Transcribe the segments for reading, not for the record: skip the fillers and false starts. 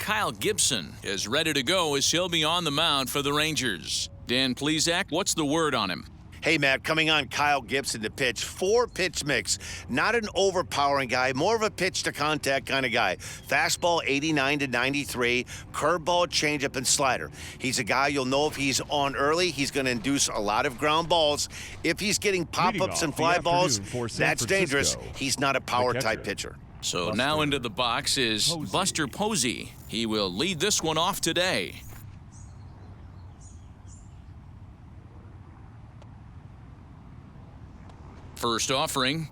Kyle Gibson is ready to go as he'll be on the mound for the Rangers. Dan Plesac, what's the word on him? Hey, Matt, coming on Kyle Gibson to pitch. 4-pitch mix. Not an overpowering guy, more of a pitch-to-contact kind of guy. Fastball 89 to 93, curveball, changeup, and slider. He's a guy you'll know if he's on early, he's going to induce a lot of ground balls. If he's getting pop-ups and fly balls, that's dangerous. He's not a power-type pitcher. So now into the box is Buster Posey. He will lead this one off today. First offering.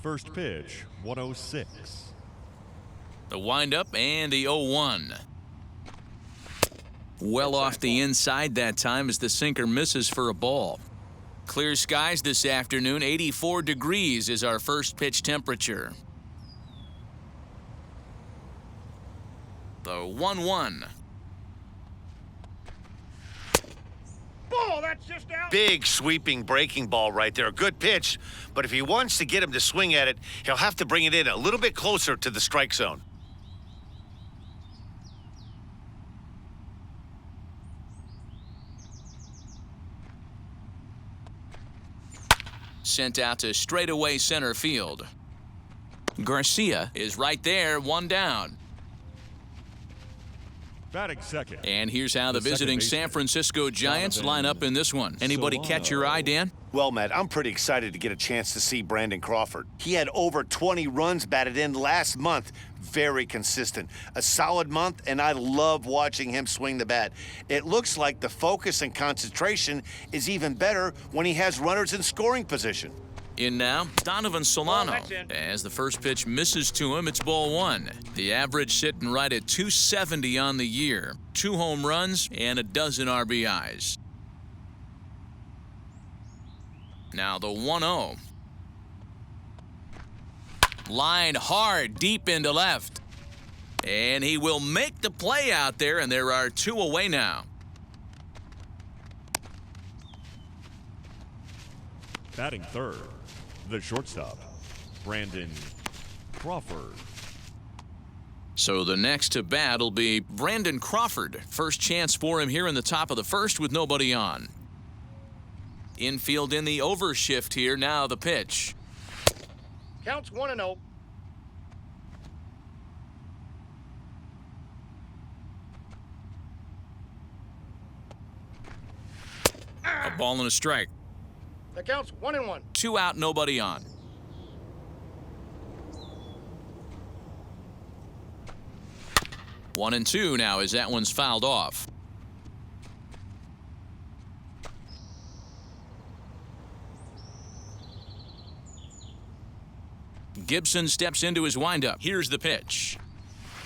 First pitch, 106. The windup and the 0-1. Well off the inside that time as the sinker misses for a ball. Clear skies this afternoon. 84 degrees is our first pitch temperature. The 1-1. Ball, that's just out. Big sweeping breaking ball right there. A good pitch, but if he wants to get him to swing at it, he'll have to bring it in a little bit closer to the strike zone. Sent out to straightaway center field. Garcia is right there, one down. Batting second. And here's how the visiting San Francisco Giants line up in this one. Anybody catch your eye, Dan? Well, Matt, I'm pretty excited to get a chance to see Brandon Crawford. He had over 20 runs batted in last month. Very consistent. A solid month, and I love watching him swing the bat. It looks like the focus and concentration is even better when he has runners in scoring position. In now, Donovan Solano. As the first pitch misses to him, it's ball one. The average sitting right at 270 on the year. 2 home runs and a dozen RBIs. Now the 1-0. Line hard deep into left. And he will make the play out there, and there are 2 away now. Batting third, the shortstop, Brandon Crawford. So the next to bat will be Brandon Crawford. First chance for him here in the top of the first with nobody on. Infield in the overshift here. Now the pitch. Counts 1-0. A ball and a strike. That counts 1-1. 2 out, nobody on. One and two now as that one's fouled off. Gibson steps into his windup. Here's the pitch.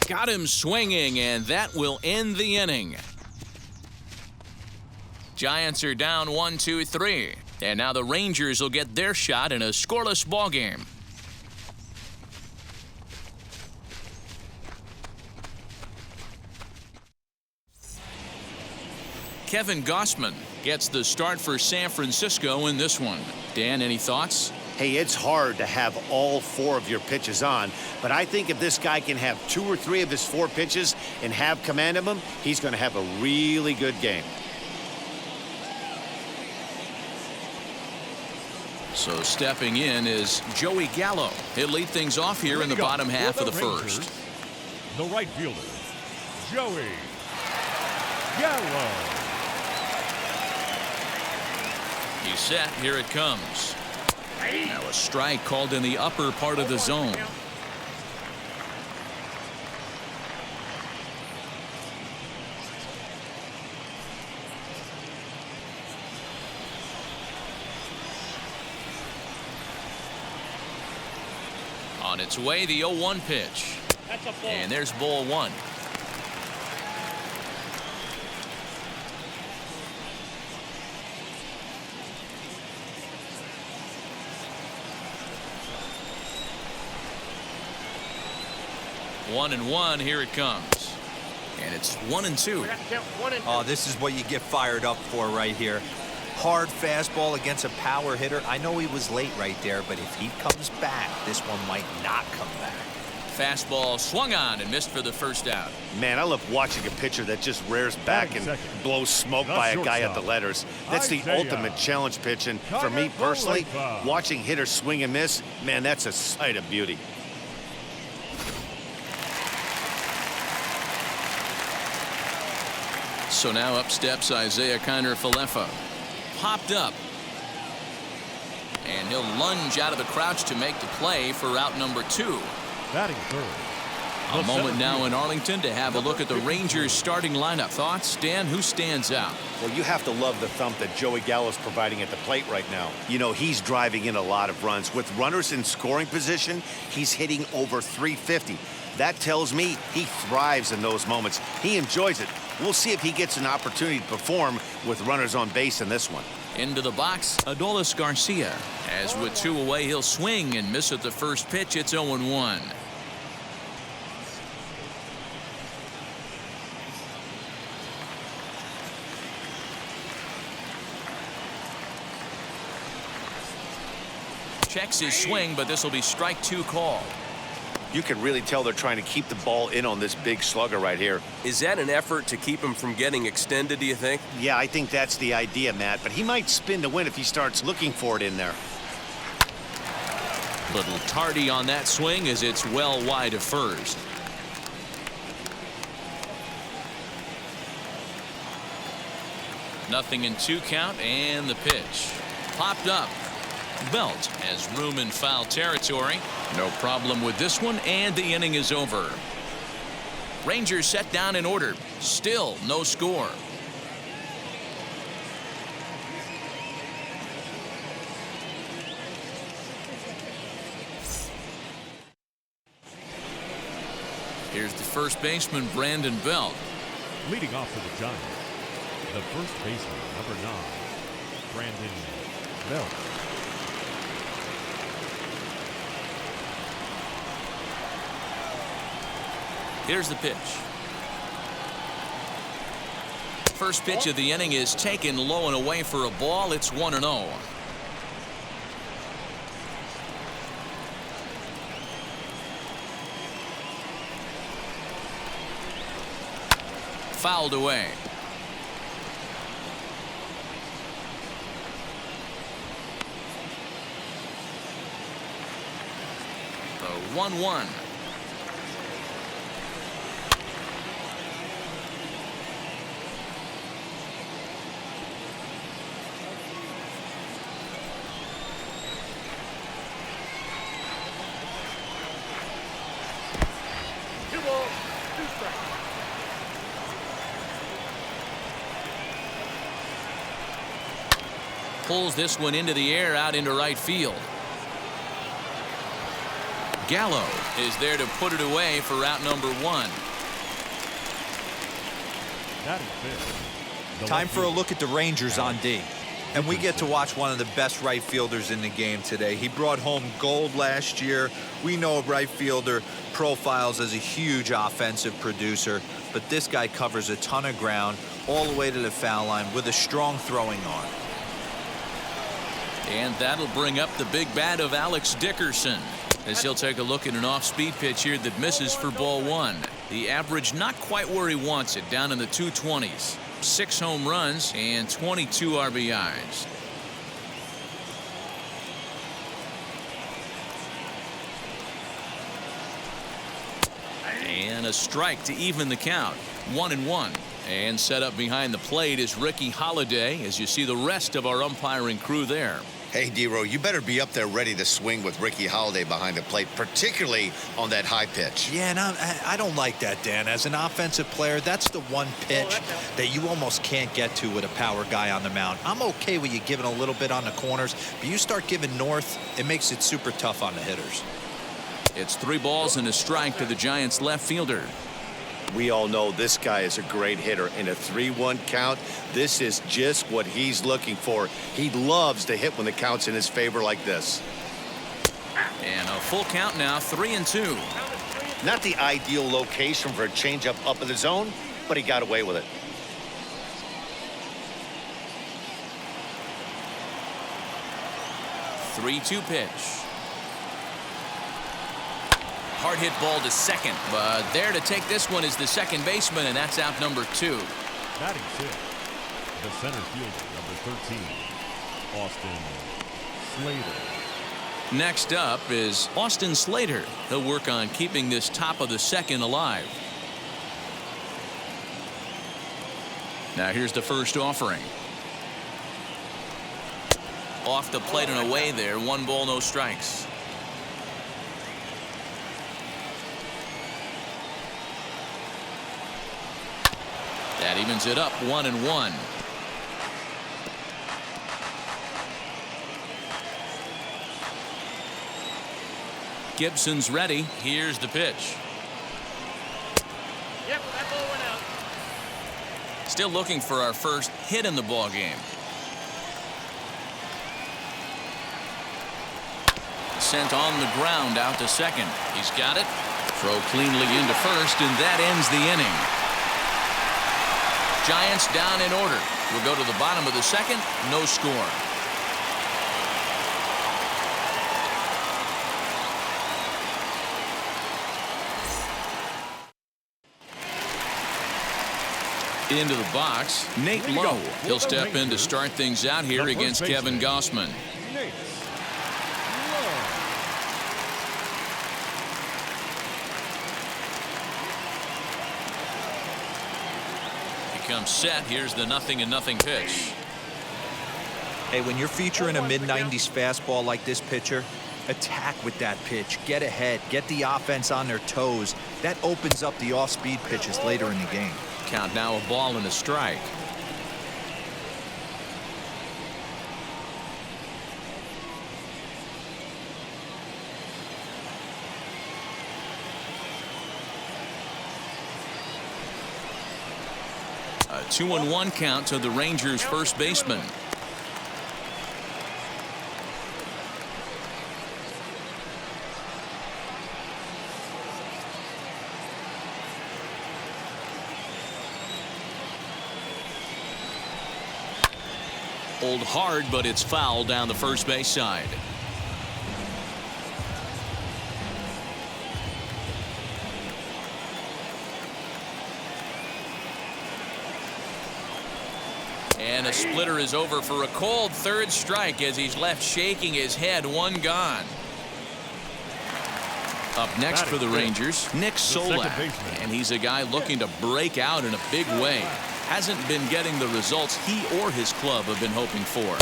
Got him swinging, and that will end the inning. Giants are down 1-2-3. And now the Rangers will get their shot in a scoreless ballgame. Kevin Gausman gets the start for San Francisco in this one. Dan, any thoughts? Hey, it's hard to have all 4 of your pitches on, but I think if this guy can have 2 or 3 of his 4 pitches and have command of them, he's going to have a really good game. So stepping in is Joey Gallo. He'll lead things off here in the bottom half of the first. The right fielder, Joey Gallo. He's set. Here it comes. Now a strike called in the upper part of the zone. On its way, the 0-1 pitch. And there's ball 1. One and one, here it comes. And it's 1-2. I got the count 1-2. Oh, this is what you get fired up for right here. Hard fastball against a power hitter. I know he was late right there, but if he comes back, this one might not come back. Fastball swung on and missed for the first out. Man, I love watching a pitcher that just rears back and blows smoke by a guy at the letters. That's the ultimate challenge pitch. And for me personally, watching hitters swing and miss, man, that's a sight of beauty. So now up steps Isaiah Kiner-Falefa. Popped up. And he'll lunge out of the crouch to make the play for out number 2. Batting third. A moment now in Arlington to have a look at the Rangers starting lineup. Thoughts, Dan? Who stands out? Well, you have to love the thump that Joey Gallo's providing at the plate right now. You know, he's driving in a lot of runs. With runners in scoring position, he's hitting over 350. That tells me he thrives in those moments. He enjoys it. We'll see if he gets an opportunity to perform with runners on base in this one. Into the box, Adolis Garcia. As with 2 away, he'll swing and miss at the first pitch. It's 0-1. Checks his swing, but this will be strike 2 call. You can really tell they're trying to keep the ball in on this big slugger right here. Is that an effort to keep him from getting extended, do you think? Yeah, I think that's the idea, Matt, but he might spin to win if he starts looking for it in there. Little tardy on that swing as it's well wide of first. Nothing in 2 count, and the pitch. Popped up. Belt has room in foul territory. No problem with this one, and the inning is over. Rangers set down in order. Still no score. Here's the first baseman, Brandon Belt. Leading off for the Giants, the first baseman, number 9, Brandon Belt. Here's the pitch. First pitch of the inning is taken low and away for a ball. It's 1-0. Fouled away. The 1-1. Pulls this one into the air out into right field. Gallo is there to put it away for out number 1. Batting fifth. Time for a look at the Rangers on D. And we get to watch one of the best right fielders in the game today. He brought home gold last year. We know a right fielder profiles as a huge offensive producer, but this guy covers a ton of ground all the way to the foul line with a strong throwing arm. And that'll bring up the big bat of Alex Dickerson as he'll take a look at an off-speed pitch here that misses for ball 1. The average not quite where he wants it, down in the 220s. 6 home runs and 22 RBIs. And a strike to even the count. 1-1. And set up behind the plate is Ricky Holiday as you see the rest of our umpiring crew there. Hey, D-Row, you better be up there ready to swing with Ricky Holiday behind the plate, particularly on that high pitch. Yeah, and I don't like that, Dan. As an offensive player, that's the one pitch that you almost can't get to with a power guy on the mound. I'm okay with you giving a little bit on the corners, but you start giving north, it makes it super tough on the hitters. It's 3 balls and a strike to the Giants left fielder. We all know this guy is a great hitter. In a 3-1 count, this is just what he's looking for. He loves to hit when the count's in his favor like this. And a full count now, 3-2. Not the ideal location for a changeup up in the zone, but he got away with it. Three-two pitch. Hard hit ball to second, but there to take this one is the second baseman, and that's out number 2. Batting sixth, the center fielder, number 13, Austin Slater. Next up is Austin Slater. He'll work on keeping this top of the second alive. Now here's the first offering. Off the plate and away there. 1 ball, no strikes. That evens it up 1-1. Gibson's ready. Here's the pitch. Yep, that ball went out. Still looking for our first hit in the ball game. Sent on the ground out to second. He's got it. Throw cleanly into first, and that ends the inning. Giants down in order. We'll go to the bottom of the second. No score. Into the box, Nate Lowe. He'll step in to start things out here against Kevin Gossman. Comes set. Here's the 0-0 pitch. Hey, when you're featuring a mid-90s fastball like this pitcher, attack with that pitch. Get ahead. Get the offense on their toes. That opens up the off-speed pitches later in the game. Count now, a ball and a strike. A 2-1 count to the Rangers' first baseman. Pulled hard, but it's foul down the first base side. And a splitter is over for a cold third strike as he's left shaking his head. 1 gone. Up next for the Rangers, Nick Solak. And he's a guy looking to break out in a big way. Hasn't been getting the results he or his club have been hoping for.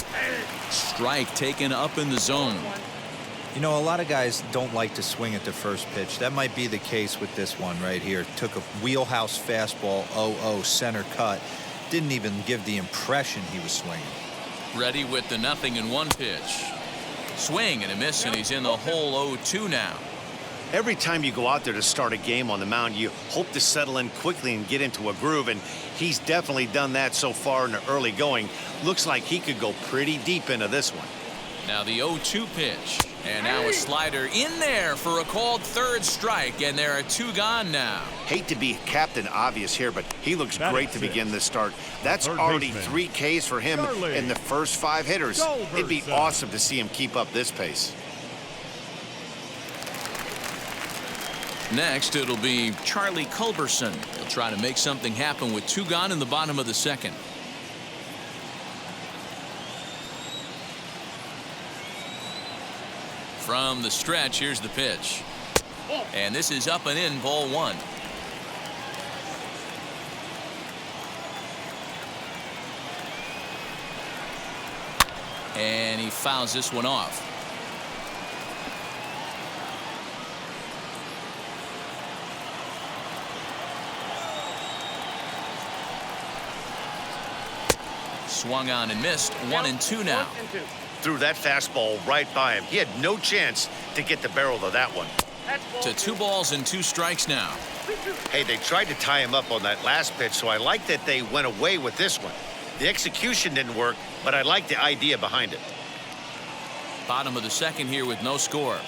Strike taken up in the zone. You know, a lot of guys don't like to swing at the first pitch. That might be the case with this one right here. Took a wheelhouse fastball, 0-0 center cut. Didn't even give the impression he was swinging. Ready with the 0-1 pitch. Swing and a miss, and he's in the hole 0-2 now. Every time you go out there to start a game on the mound, you hope to settle in quickly and get into a groove, and he's definitely done that so far in the early going. Looks like he could go pretty deep into this one. Now the 0-2 pitch, and now a slider in there for a called third strike, and there are 2 gone now. Hate to be Captain Obvious here, but he looks great to begin this start. That's already 3 Ks for him in the first 5 hitters. It'd be awesome to see him keep up this pace. Next, it'll be Charlie Culberson. He'll try to make something happen with 2 gone in the bottom of the second. From the stretch, here's the pitch. And this is up and in, ball 1. And he fouls this one off. Swung on and missed. 1-2 now. Threw that fastball right by him. He had no chance to get the barrel of that one. To 2 balls and 2 strikes now. Hey, they tried to tie him up on that last pitch, so I like that they went away with this one. The execution didn't work, but I like the idea behind it. Bottom of the second here with no score.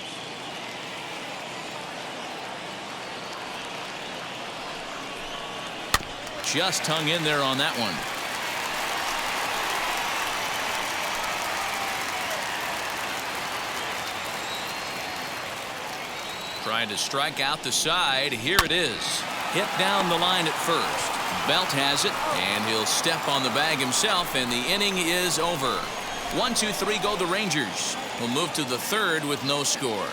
Just hung in there on that one. Trying to strike out the side. Here it is. Hit down the line at first. Belt has it, and he'll step on the bag himself, and the inning is over. 1-2-3 go the Rangers. We'll move to the third with no score.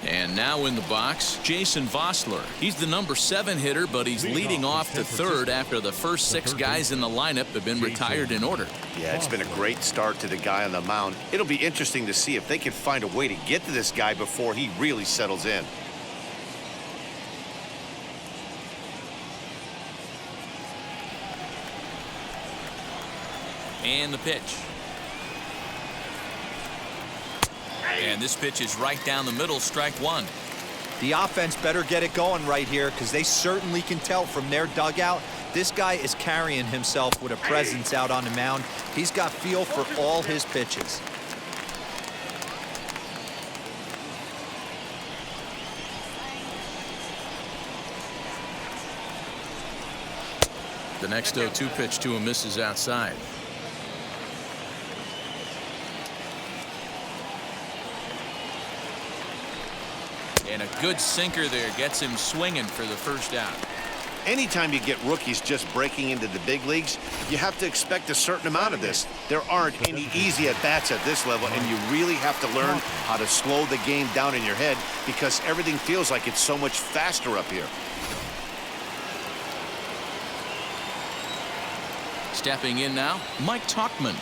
And now in the box, Jason Vossler. He's the number 7 hitter, but he's leading off the third after the first 6 guys in the lineup have been retired in order. Yeah, it's been a great start to the guy on the mound. It'll be interesting to see if they can find a way to get to this guy before he really settles in. And the pitch. And this pitch is right down the middle, strike one. The offense better get it going right here, because they certainly can tell from their dugout this guy is carrying himself with a presence out on the mound. He's got feel for all his pitches. The next 0-2 pitch to him misses outside. And a good sinker there gets him swinging for the first out. Anytime you get rookies just breaking into the big leagues, you have to expect a certain amount of this. There aren't any easy at-bats at this level, and you really have to learn how to slow the game down in your head because everything feels like it's so much faster up here. Stepping in now, Mike Tauchman.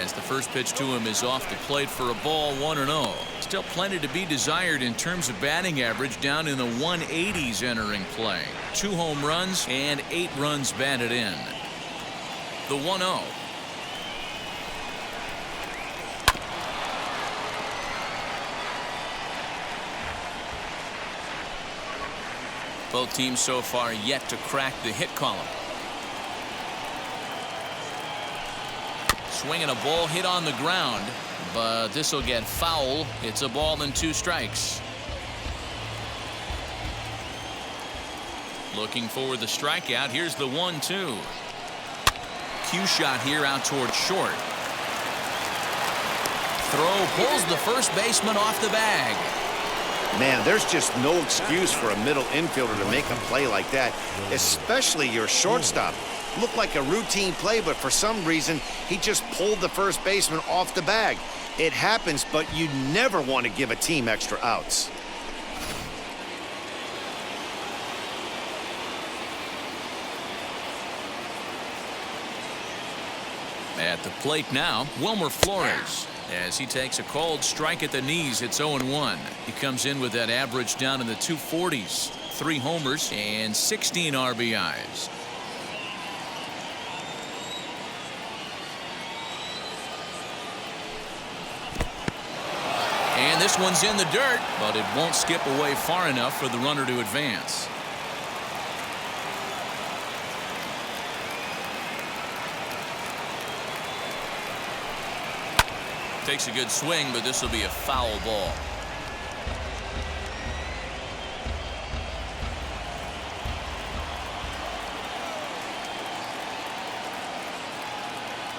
As the first pitch to him is off the plate for a ball, 1-0. Still plenty to be desired in terms of batting average, down in the 180s entering play. 2 home runs and 8 runs batted in. The 1-0. Both teams so far yet to crack the hit column. Swinging a ball hit on the ground, but this will get foul. It's a ball and 2 strikes. Looking for the strikeout. Here's the 1-2. Cue shot here out toward short. Throw pulls the first baseman off the bag. Man, there's just no excuse for a middle infielder to make a play like that, especially your shortstop. Looked like a routine play, but for some reason, he just pulled the first baseman off the bag. It happens, but you never want to give a team extra outs. At the plate now, Wilmer Flores. As he takes a called strike at the knees, it's 0-1. He comes in with that average down in the 240s. 3 homers and 16 RBIs. And this one's in the dirt, but it won't skip away far enough for the runner to advance. Takes a good swing, but this will be a foul ball.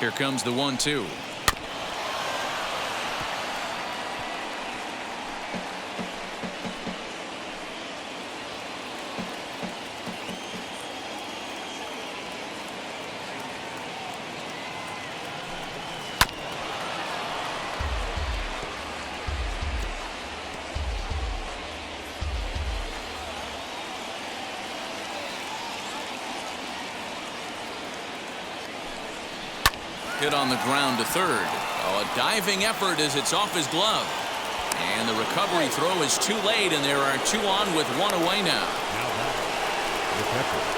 Here comes the 1-2. Hit on the ground to third. Oh, a diving effort as it's off his glove. And the recovery throw is too late, and there are 2 on with 1 away now. Now back, the catcher,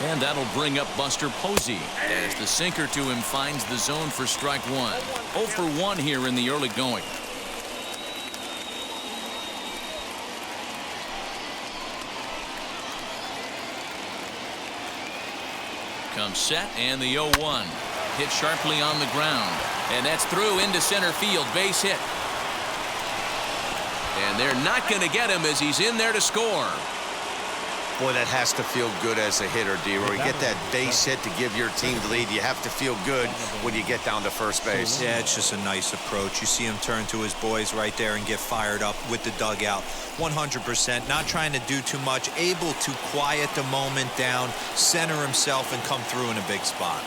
And that'll bring up Buster Posey as the sinker to him finds the zone for strike 1. 0 for 1 here in the early going. Comes set and the 0-1. Hit sharply on the ground. And that's through into center field. Base hit. And they're not going to get him as he's in there to score. Boy, that has to feel good as a hitter, D-Roy. You get that base hit to give your team the lead. You have to feel good when you get down to first base. Yeah, it's just a nice approach. You see him turn to his boys right there and get fired up with the dugout. 100%, not trying to do too much, able to quiet the moment down, center himself, and come through in a big spot.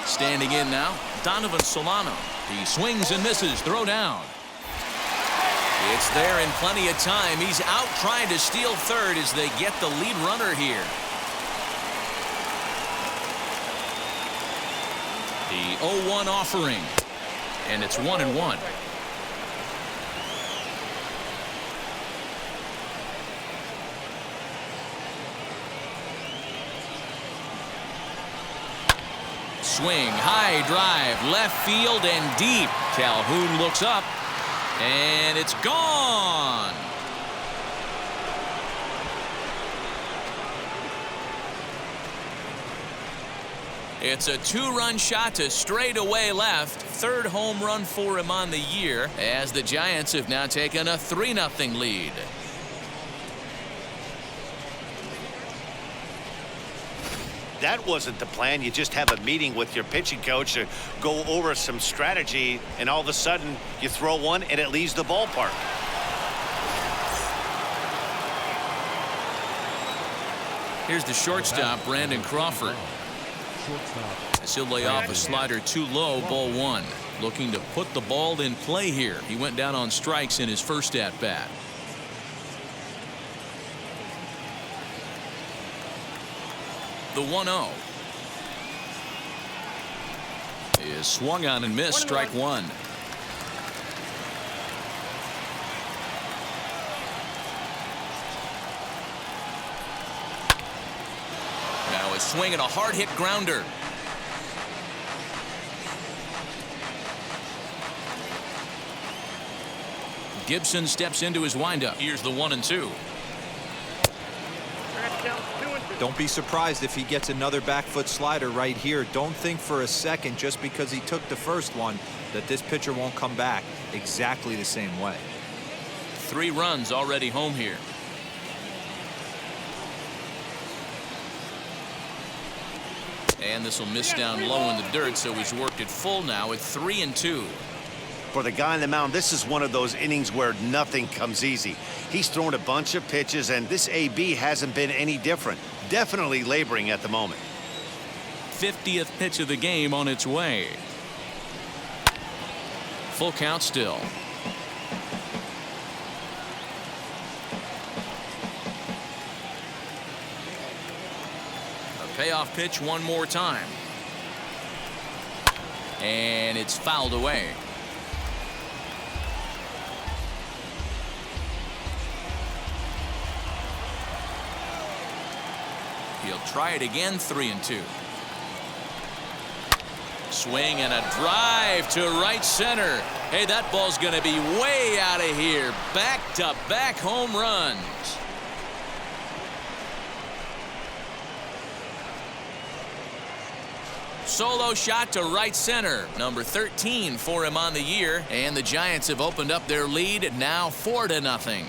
Standing in now, Donovan Solano. He swings and misses. Throw down. It's there in plenty of time. He's out trying to steal third as they get the lead runner here. The 0-1 offering. And it's 1-1. Swing, high drive, left field and deep. Calhoun looks up. And it's gone. It's a 2-run shot to straightaway left. Third home run for him on the year as the Giants have now taken a 3-0 lead. That wasn't the plan. You just have a meeting with your pitching coach to go over some strategy, and all of a sudden you throw one and it leaves the ballpark. Here's the shortstop, Brandon Crawford. As he'll lay off a slider too low, ball 1. Looking to put the ball in play here. He went down on strikes in his first at-bat. The 1-0 is swung on and missed. Strike 1. Now a swing and a hard hit grounder. Gibson steps into his windup. Here's the 1-2. Don't be surprised if he gets another back foot slider right here. Don't think for a second, just because he took the first one, that this pitcher won't come back exactly the same way. 3 runs already home here. And this will miss down low in the dirt, so he's worked it full now at 3-2. For the guy on the mound, this is one of those innings where nothing comes easy. He's thrown a bunch of pitches, and this AB hasn't been any different. Definitely laboring at the moment. 50th pitch of the game on its way. Full count still. A payoff pitch one more time. And it's fouled away. He'll try it again. 3-2. Swing and a drive to right center. Hey, that ball's going to be way out of here. Back-to-back home runs. Solo shot to right center. Number 13 for him on the year. And the Giants have opened up their lead now 4-0.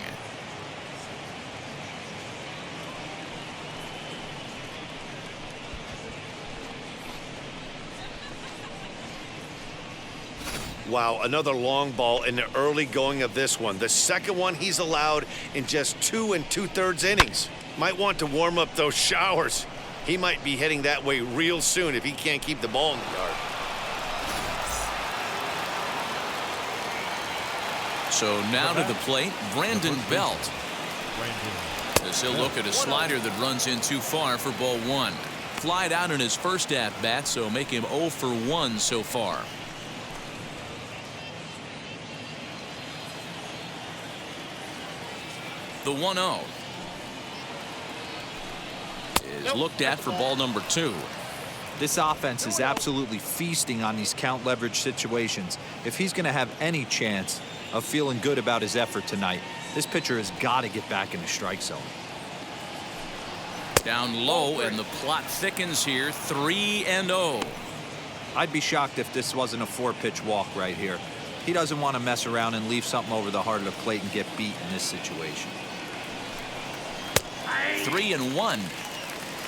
Wow, another long ball in the early going of this one. The second one he's allowed in just 2 2/3 innings. Might want to warm up those showers. He might be heading that way real soon if he can't keep the ball in the yard. So now to the plate, Brandon Belt. As he'll look at a slider that runs in too far for ball 1. Flied out in his first at-bat, so make him 0 for 1 so far. The 1-0 is looked at for ball number 2. This offense is absolutely feasting on these count leverage situations. If he's going to have any chance of feeling good about his effort tonight, this pitcher has got to get back in the strike zone. Down low, and the plot thickens here. 3-0. I'd be shocked if this wasn't a 4-pitch walk right here. He doesn't want to mess around and leave something over the heart of the plate and get beat in this situation. 3-1.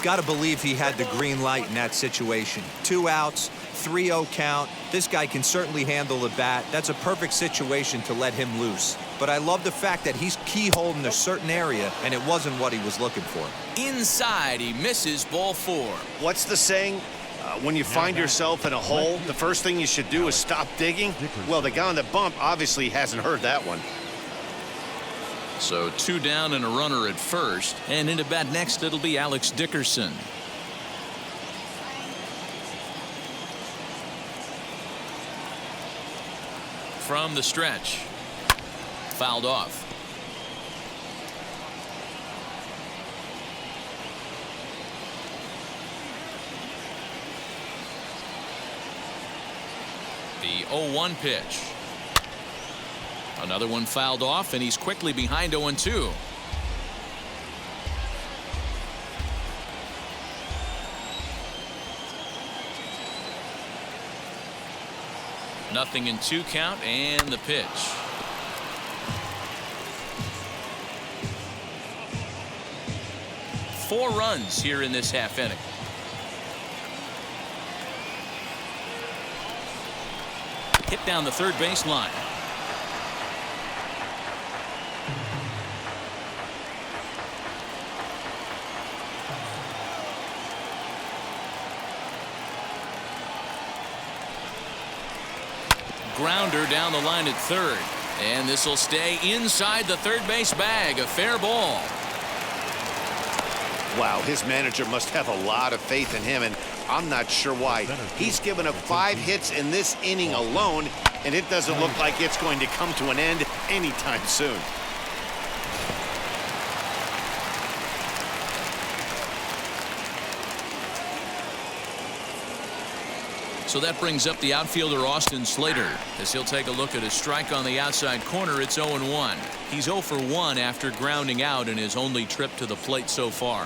Got to believe he had the green light in that situation. 2 outs, 3-0 count. This guy can certainly handle the bat. That's a perfect situation to let him loose. But I love the fact that he's keyholing a certain area, and it wasn't what he was looking for. Inside, he misses. Ball 4. What's the saying? When you find yourself in a hole, the first thing you should do is stop digging. Well, the guy on the bump obviously hasn't heard that one. So 2 down and a runner at first. And into bat next, it'll be Alex Dickerson. From the stretch. Fouled off. The 0-1 pitch. Another one fouled off, and he's quickly behind 0-2. Nothing in 2 count, and the pitch. Four runs here in this half inning. Hit down the third base line. Grounder down the line at third. And this will stay inside the third base bag. A fair ball. Wow, his manager must have a lot of faith in him, and I'm not sure why. He's given up 5 hits in this inning alone, and it doesn't look like it's going to come to an end anytime soon. So that brings up the outfielder Austin Slater as he'll take a look at a strike on the outside corner. It's 0-1. He's 0 for 1 after grounding out in his only trip to the plate so far.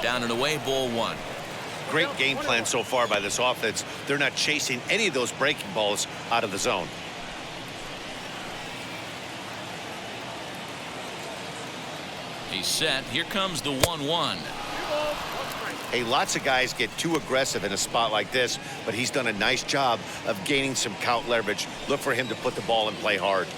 Down and away, ball 1. Great game plan so far by this offense. They're not chasing any of those breaking balls out of the zone. He's set. Here comes the 1-1. Hey, lots of guys get too aggressive in a spot like this, but he's done a nice job of gaining some count leverage. Look for him to put the ball in play hard.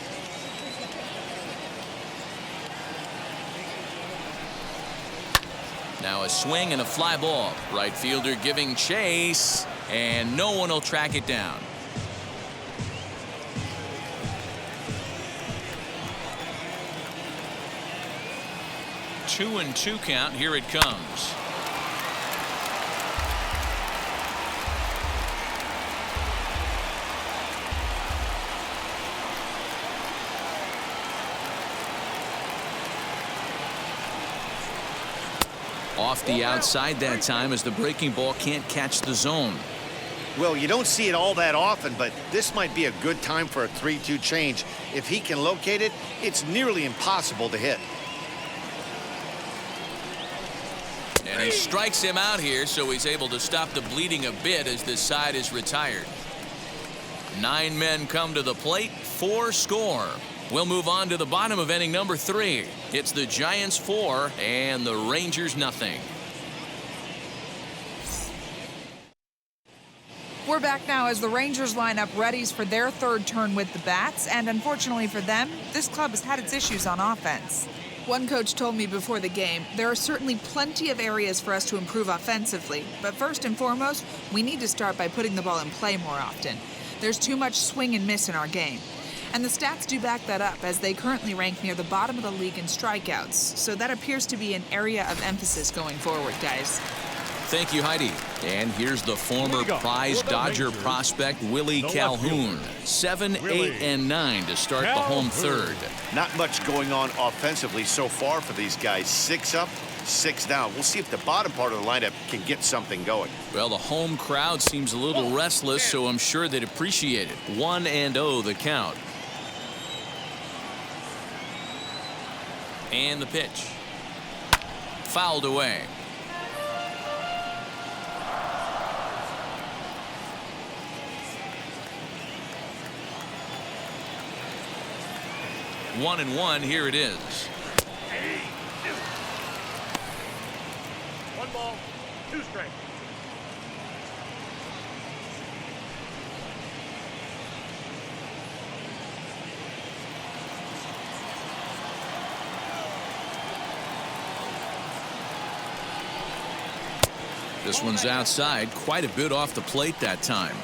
Now a swing and a fly ball. Right fielder giving chase, and no one will track it down. Two and 2 count. Here it comes. Off the outside that time as the breaking ball can't catch the zone. Well, you don't see it all that often, but this might be a good time for a 3-2 change. If he can locate it, it's nearly impossible to hit. And he strikes him out here, so he's able to stop the bleeding a bit as this side is retired. 9 men come to the plate, 4 score. We'll move on to the bottom of inning number 3. It's the Giants 4 and the Rangers nothing. We're back now as the Rangers line up readies for their third turn with the bats, and unfortunately for them, this club has had its issues on offense. One coach told me before the game, there are certainly plenty of areas for us to improve offensively, but first and foremost, we need to start by putting the ball in play more often. There's too much swing and miss in our game. And the stats do back that up, as they currently rank near the bottom of the league in strikeouts, so that appears to be an area of emphasis going forward, guys. Thank you, Heidi. And here's the former prize Dodger prospect, Willie Calhoun. 7, 8, and 9 to start the home third. Not much going on offensively so far for these guys. 6 up, 6 down. We'll see if the bottom part of the lineup can get something going. Well, the home crowd seems a little restless, so I'm sure they'd appreciate it. 1-0 the count. And the pitch. Fouled away. One and one, here it is. 1 ball, 2 strikes. This one's outside, quite a bit off the plate that time.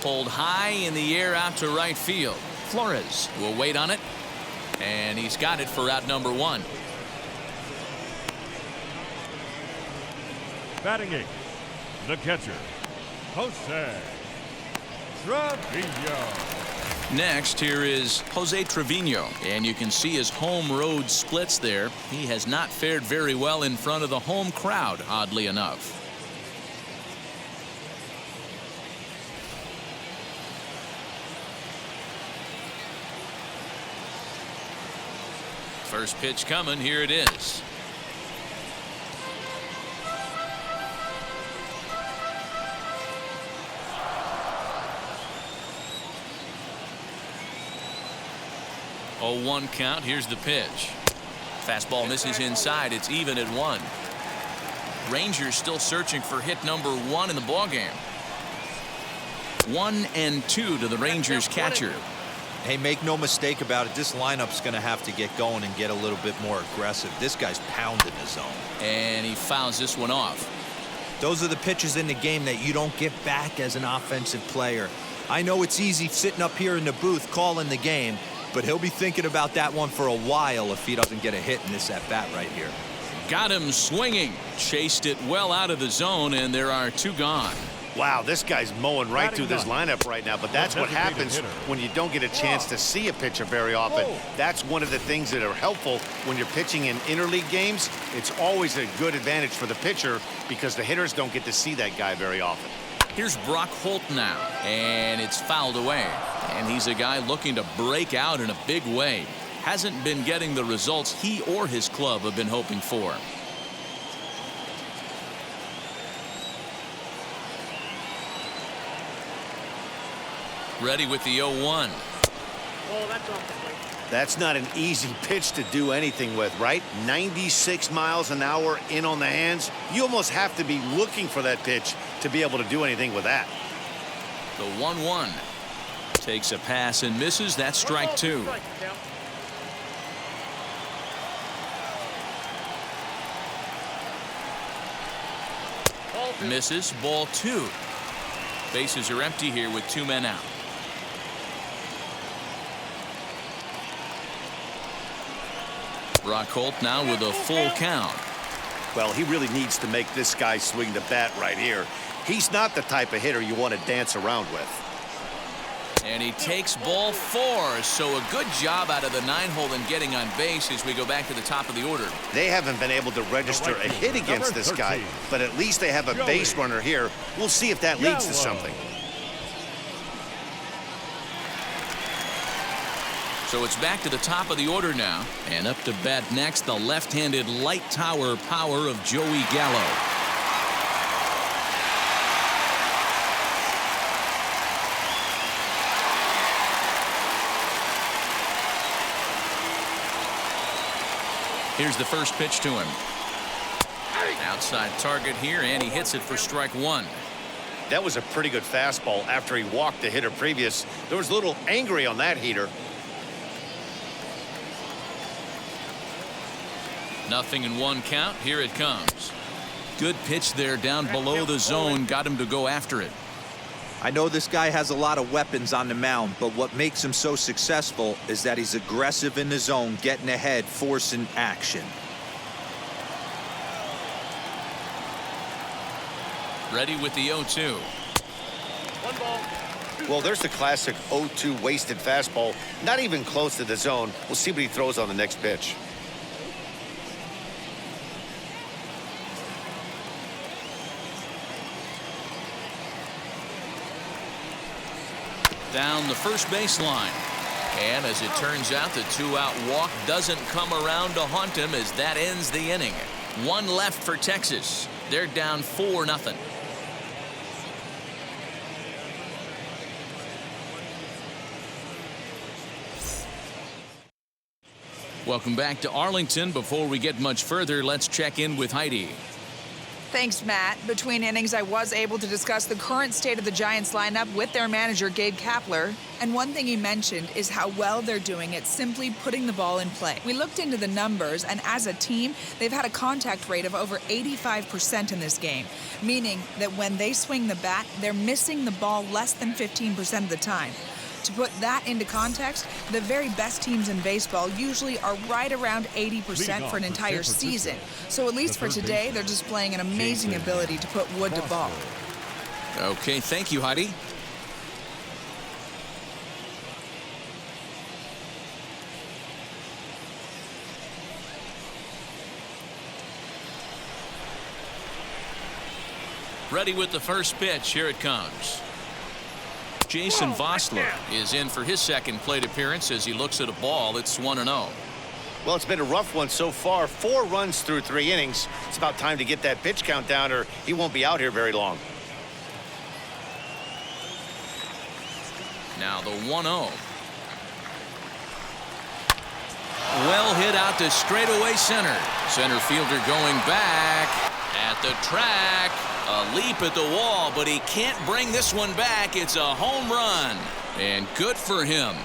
Pulled high in the air out to right field. Flores will wait on it, and he's got it for out number 1. Batting 8, the catcher, Jose Trevino. Next, here is Jose Trevino, and you can see his home road splits there. He has not fared very well in front of the home crowd, oddly enough. First pitch coming, here it is. Oh, 1 count. Here's the pitch. Fastball misses inside. It's even at 1. Rangers still searching for hit number 1 in the ballgame. 1-2 to the Rangers catcher. Hey, make no mistake about it. This lineup's going to have to get going and get a little bit more aggressive. This guy's pounding the zone. And he fouls this one off. Those are the pitches in the game that you don't get back as an offensive player. I know it's easy sitting up here in the booth calling the game, but he'll be thinking about that one for a while if he doesn't get a hit in this at-bat right here. Got him swinging. Chased it well out of the zone, and there are 2 gone. Wow, this guy's mowing right through this lineup right now, but that's what happens when you don't get a chance to see a pitcher very often. That's one of the things that are helpful when you're pitching in interleague games. It's always a good advantage for the pitcher because the hitters don't get to see that guy very often. Here's Brock Holt now, and it's fouled away. And he's a guy looking to break out in a big way. Hasn't been getting the results he or his club have been hoping for. Ready with the 0-1. Oh, that's off the plate. That's not an easy pitch to do anything with, right? 96 miles an hour in on the hands. You almost have to be looking for that pitch to be able to do anything with that. The 1-1. Takes a pass and misses. That's strike 2. Misses. Ball 2. Bases are empty here with 2 men out. Brock Holt now with a full count. Well, he really needs to make this guy swing the bat right here. He's not the type of hitter you want to dance around with. And he takes ball 4. So a good job out of the 9-hole in getting on base as we go back to the top of the order. They haven't been able to register a hit against this guy, but at least they have a base runner here. We'll see if that leads to something. So it's back to the top of the order now. And up to bat next, the left-handed light tower power of Joey Gallo. Here's the first pitch to him. Outside target here, and he hits it for strike 1. That was a pretty good fastball after he walked the hitter previous. There was a little angry on that heater. 0-1 count. Here it comes. Good pitch there down below the zone. Got him to go after it. I know this guy has a lot of weapons on the mound, but what makes him so successful is that he's aggressive in the zone, getting ahead, forcing action. Ready with the 0-2. 1 ball. Well, there's the classic 0-2 wasted fastball. Not even close to the zone. We'll see what he throws on the next pitch. Down the first baseline. And as it turns out, the 2-out walk doesn't come around to haunt him as that ends the inning. 1 left for Texas. They're down 4-0. Welcome back to Arlington. Before we get much further, let's check in with Heidi. Thanks, Matt. Between innings, I was able to discuss the current state of the Giants lineup with their manager, Gabe Kapler. And one thing he mentioned is how well they're doing at simply putting the ball in play. We looked into the numbers, and as a team, they've had a contact rate of over 85% in this game, meaning that when they swing the bat, they're missing the ball less than 15% of the time. To put that into context, the very best teams in baseball usually are right around 80% for an entire season. So at least for today, they're displaying an amazing ability to put wood to ball. Okay, thank you, Heidi. Ready with the first pitch. Here it comes. Jason Vossler is in for his second plate appearance as he looks at a ball. It's 1-0. Well, it's been a rough one so far. 4 runs through 3 innings. It's about time to get that pitch count down or he won't be out here very long. Now the 1-0. Well hit out to straightaway center. Center fielder going back at the track. A leap at the wall, but he can't bring this one back. It's a home run. And good for him.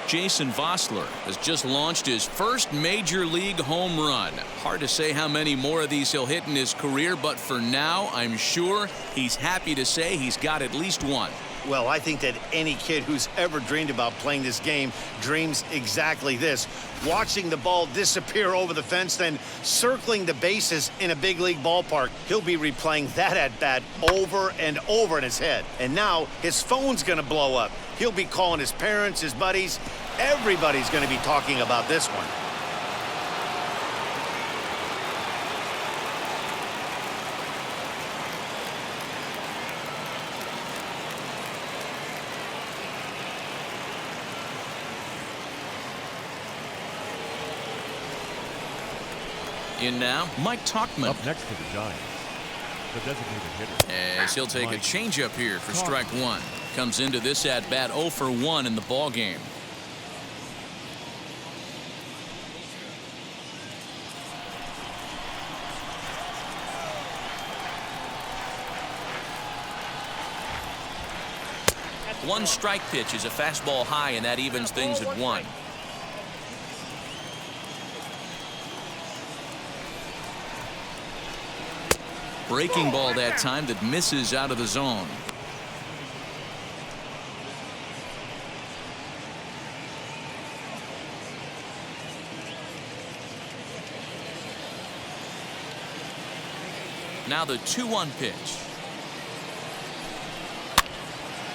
Jason Vossler has just launched his first major league home run. Hard to say how many more of these he'll hit in his career, but for now, I'm sure he's happy to say he's got at least one. Well, I think that any kid who's ever dreamed about playing this game dreams exactly this. Watching the ball disappear over the fence, then circling the bases in a big league ballpark. He'll be replaying that at-bat over and over in his head. And now his phone's going to blow up. He'll be calling his parents, his buddies. Everybody's going to be talking about this one. In now, Mike Tauchman. Up next to the Giants, the designated hitter. As he'll take a changeup here for strike 1. Comes into this at-bat 0 for 1 in the ball game. One strike pitch is a fastball high, and that evens things at 1. Breaking ball that time that misses out of the zone. Now the 2-1 pitch.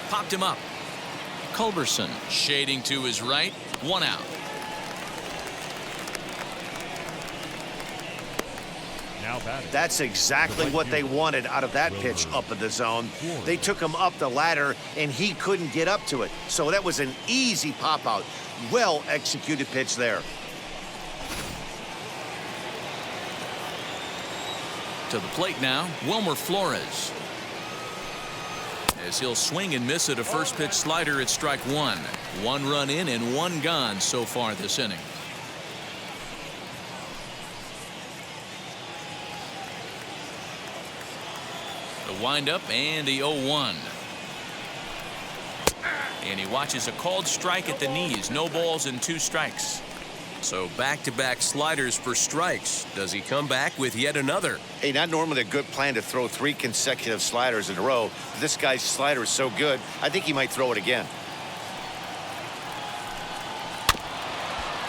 Popped him up. Culberson shading to his right. 1 out. That's exactly what they wanted out of that pitch up in the zone. They took him up the ladder, and he couldn't get up to it. So that was an easy pop-out. Well-executed pitch there. To the plate now, Wilmer Flores. As he'll swing and miss at a first pitch slider at strike 1. 1 run in and 1 gone so far this inning. The windup and the 0-1. And he watches a called strike at the knees. No balls and 2 strikes. So back-to-back sliders for strikes. Does he come back with yet another? Hey, not normally a good plan to throw 3 consecutive sliders in a row. But this guy's slider is so good, I think he might throw it again.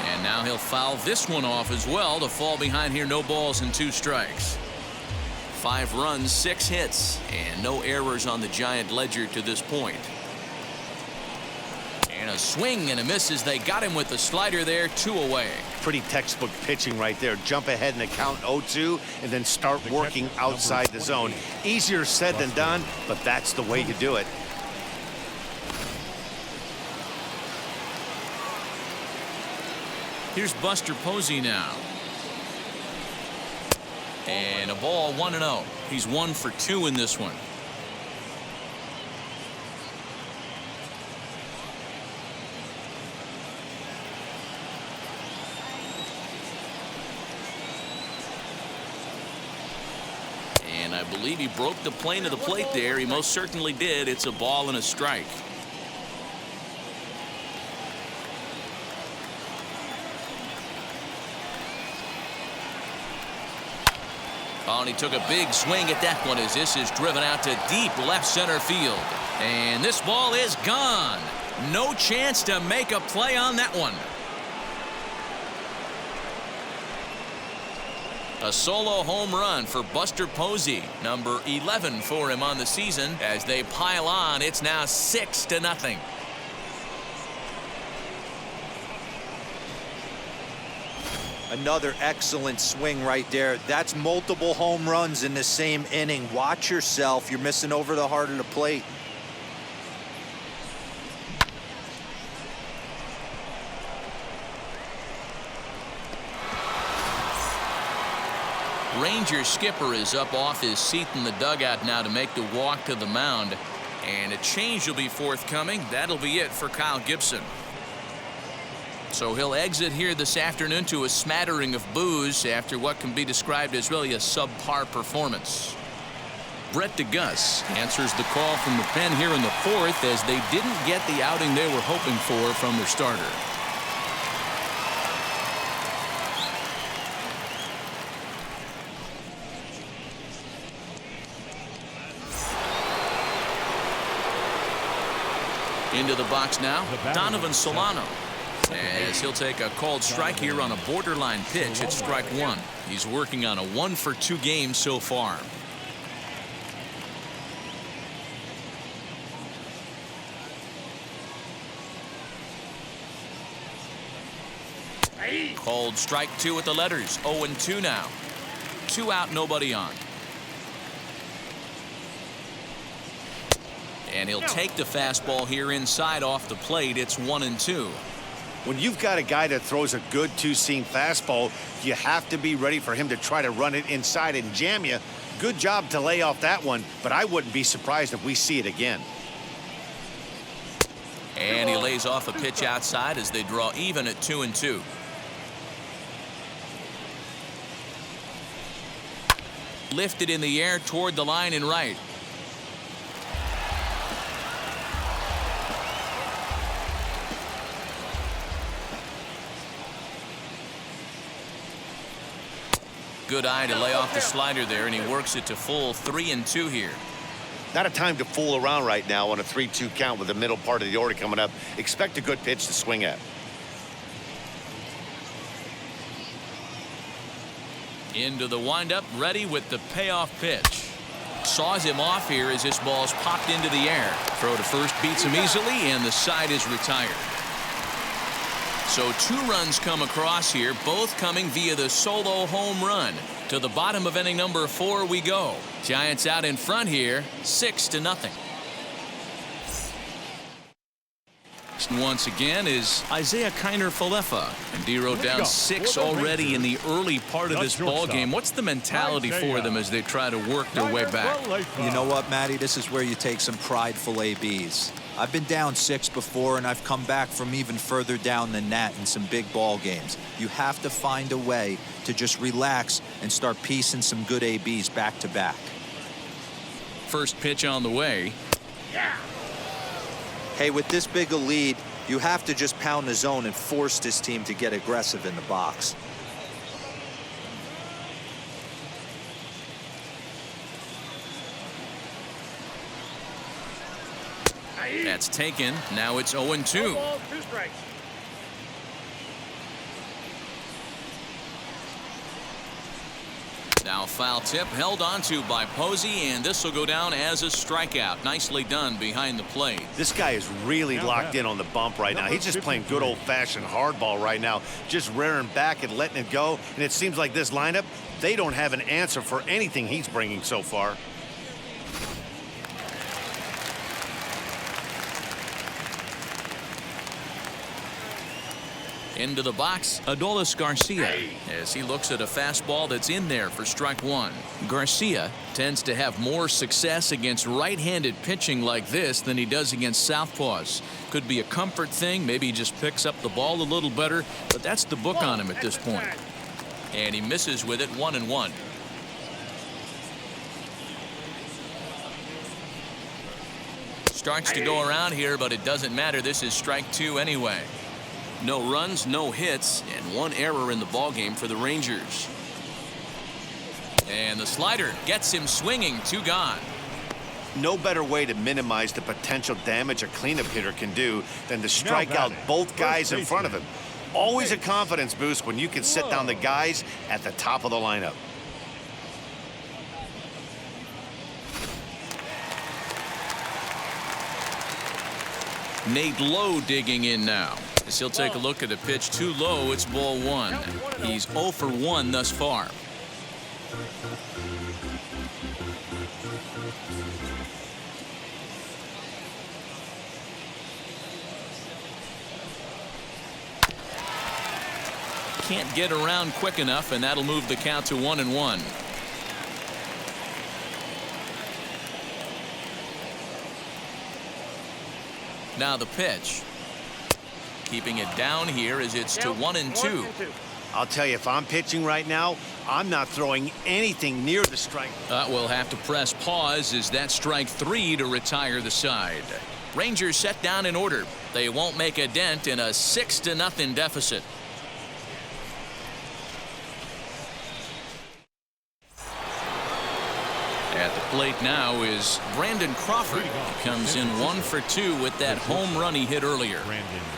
And now he'll foul this one off as well to fall behind here. No balls and 2 strikes. 5 runs, 6 hits, and no errors on the Giant ledger to this point. And a swing and a miss as they got him with the slider there, 2 away. Pretty textbook pitching right there. Jump ahead in the count 0-2 and then start working outside the zone. Easier said than done, but that's the way you do it. Here's Buster Posey now. And a ball, 1-0. He's 1 for 2 in this one. And I believe he broke the plane of the plate there. He most certainly did. It's a ball and a strike. Oh, and he took a big swing at that one as this is driven out to deep left center field. And this ball is gone. No chance to make a play on that one. A solo home run for Buster Posey, number 11 for him on the season. As they pile on, it's now 6-0. Another excellent swing right there. That's multiple home runs in the same inning. Watch yourself. You're missing over the heart of the plate. Ranger skipper is up off his seat in the dugout now to make the walk to the mound. And a change will be forthcoming. That'll be it for Kyle Gibson. So he'll exit here this afternoon to a smattering of boos after what can be described as really a subpar performance. Brett DeGus answers the call from the pen here in the 4th as they didn't get the outing they were hoping for from their starter. Into the box now, Donovan Solano. As he'll take a called strike here on a borderline pitch at strike 1. He's working on a 1 for 2 game so far. Called strike 2 with the letters. 0-2 now. 2 out, nobody on. And he'll take the fastball here inside off the plate. It's 1-2. When you've got a guy that throws a good 2-seam fastball, you have to be ready for him to try to run it inside and jam you. Good job to lay off that one, but I wouldn't be surprised if we see it again. And he lays off a pitch outside as they draw even at 2-2. Lifted in the air toward the line and right. Good eye to lay off the slider there, and he works it to full 3-2 here. Not a time to fool around right now on a 3-2 count with the middle part of the order coming up. Expect a good pitch to swing at. Into the windup, ready with the payoff pitch. Saws him off here as this ball's popped into the air. Throw to first beats him easily, and the side is retired. So 2 runs come across here, both coming via the solo home run. To the bottom of inning number 4 we go. Giants out in front here, 6-0. Once again is Isaiah Kiner-Falefa. And Dero down 6 already in the early part of this ball game. What's the mentality for them as they try to work their way back? You know what, Matty? This is where you take some prideful ABs. I've been down 6 before, and I've come back from even further down than that in some big ball games. You have to find a way to just relax and start piecing some good ABs back to back. First pitch on the way. Hey, with this big a lead, You have to just pound the zone and force this team to get aggressive in the box. That's taken. Now it's 0-2. 2 strikes. Now foul tip held onto by Posey, and this will go down as a strikeout. Nicely done behind the plate. This guy is really locked in on the bump right now. He's just playing good old-fashioned hardball right now, just rearing back and letting it go. And it seems like this lineup, they don't have an answer for anything he's bringing so far. Into the box, Adolis Garcia, as he looks at a fastball that's in there for strike one. Garcia tends to have more success against right-handed pitching like this than he does against southpaws. Could be a comfort thing. Maybe he just picks up the ball a little better, but that's the book on him at this point. And he misses with it, 1-1. Starts to go around here, but it doesn't matter. This is strike two anyway. No runs, no hits, and one error in the ballgame for the Rangers. And the slider gets him swinging, 2 gone. No better way to minimize the potential damage a cleanup hitter can do than to strike out both guys in front of him. Always a confidence boost when you can sit down the guys at the top of the lineup. Nate Lowe digging in now. As he'll take a look at a pitch too low, it's ball 1. He's 0 for 1 thus far. Can't get around quick enough, and that'll move the count to 1-1. Now the pitch. Keeping it down here as it's to 1-2. I'll tell you, if I'm pitching right now, I'm not throwing anything near the strike. We'll have to press pause as that's strike 3 to retire the side. Rangers set down in order. They won't make a dent in a 6-0 deficit. At the plate now is Brandon Crawford. He comes in 1 for 2 with that home run he hit earlier. Brandon Crawford.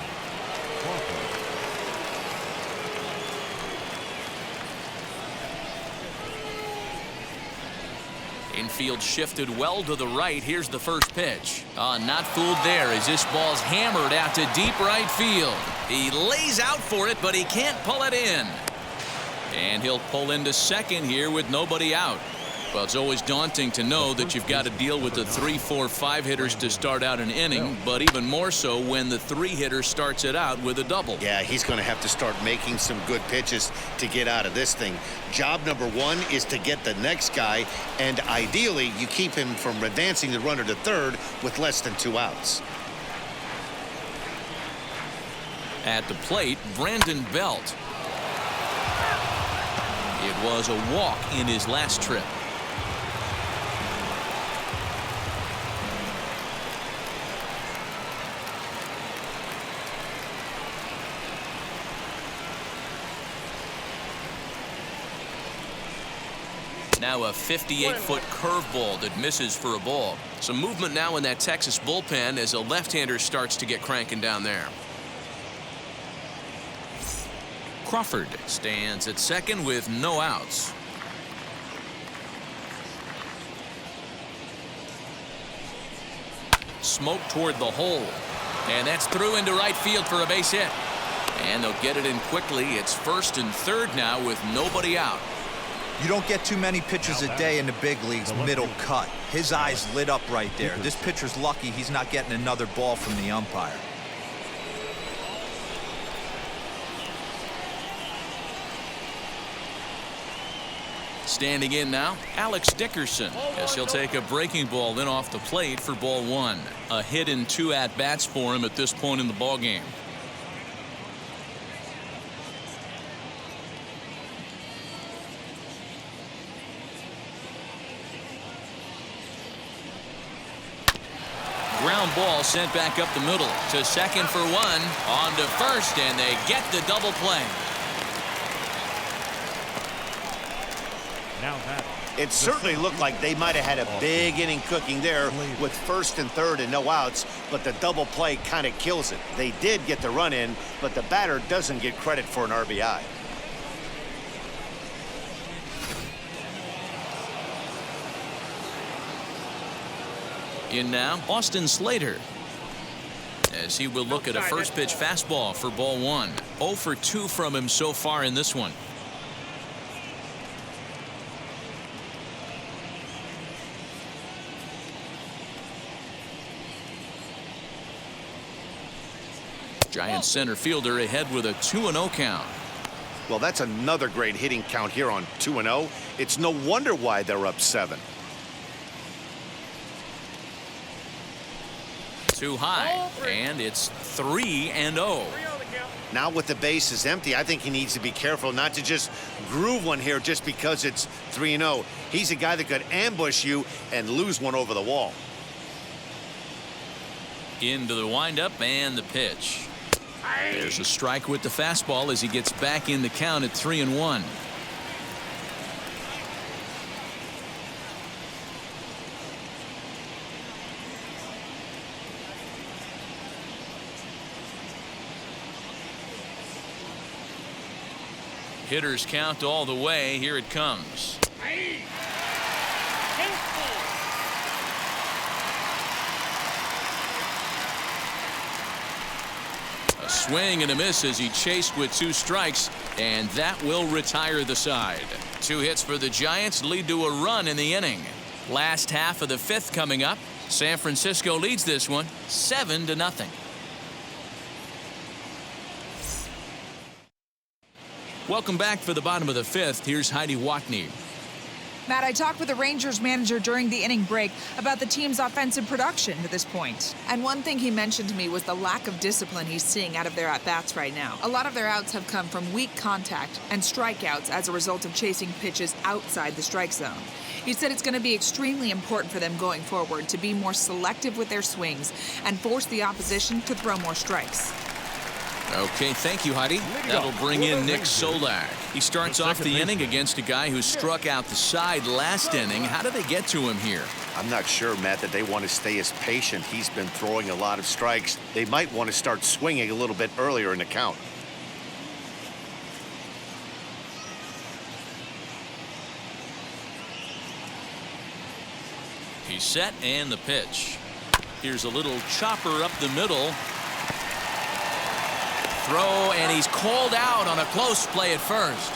Infield shifted well to the right. Here's the first pitch. Not fooled there as this ball's hammered out to deep right field. He lays out for it, but he can't pull it in. And he'll pull into second here with nobody out. Well, it's always daunting to know that you've got to deal with the 3, 4, 5 hitters to start out an inning, but even more so when the 3 hitter starts it out with a double. Yeah, he's going to have to start making some good pitches to get out of this thing. Job number 1 is to get the next guy, and ideally you keep him from advancing the runner to third with less than 2 outs. At the plate, Brandon Belt. It was a walk in his last trip. Now a 58-foot curveball that misses for a ball. Some movement now in that Texas bullpen as a left-hander starts to get cranking down there. Crawford stands at second with no outs. Smoke toward the hole. And that's through into right field for a base hit. And they'll get it in quickly. It's first and third now with nobody out. You don't get too many pitches a day in the big leagues middle cut. His eyes lit up right there. This pitcher's lucky he's not getting another ball from the umpire. Standing in now, Alex Dickerson, as he'll take a breaking ball in off the plate for ball 1. A hit in 2 at-bats for him at this point in the ballgame. ground ball sent back up the middle to second for one, on to first, and they get the double play. Now that It certainly looked like they might have had a big inning cooking there with first and third and no outs, but the double play kind of kills it. They did get the run in, but the batter doesn't get credit for an RBI. In now, Austin Slater, as he will look at a first pitch fastball for ball one. 0 for 2 from him so far in this one. Giants center fielder ahead with a 2-0 count. Well, that's another great hitting count here on 2-0. It's no wonder why they're up 7. Too high, and it's 3-0. Now with the bases empty, I think he needs to be careful not to just groove one here just because it's 3-0. He's a guy that could ambush you and lose one over the wall. Into the windup and the pitch. There's a strike with the fastball as he gets back in the count at 3-1. Hitters count all the way. Here it comes. A swing and a miss as he chased with 2 strikes, and that will retire the side. 2 hits for the Giants lead to a run in the inning. Last half of the 5th coming up. San Francisco leads this one 7-0. Welcome back for the bottom of the 5th. Here's Heidi Watney. Matt, I talked with the Rangers manager during the inning break about the team's offensive production to this point. And one thing he mentioned to me was the lack of discipline he's seeing out of their at-bats right now. A lot of their outs have come from weak contact and strikeouts as a result of chasing pitches outside the strike zone. He said it's going to be extremely important for them going forward to be more selective with their swings and force the opposition to throw more strikes. Okay, thank you, Heidi. That'll bring in Nick Solak. He starts off the inning against a guy who struck out the side last inning. How did they get to him here? I'm not sure, Matt, that they want to stay as patient. He's been throwing a lot of strikes. They might want to start swinging a little bit earlier in the count. He's set and the pitch. Here's a little chopper up the middle. Throw, and he's called out on a close play at first.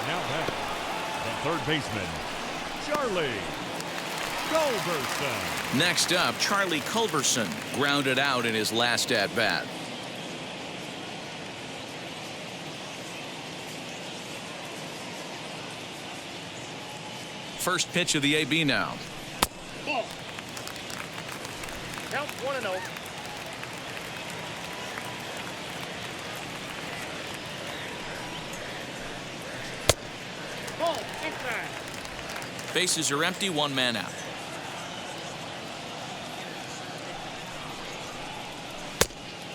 Now back, the third baseman, Charlie Culberson. Next up, Charlie Culberson grounded out in his last at-bat. First pitch of the AB now. Ball. Count 1-0. Ball, inside. Bases are empty, 1 man out.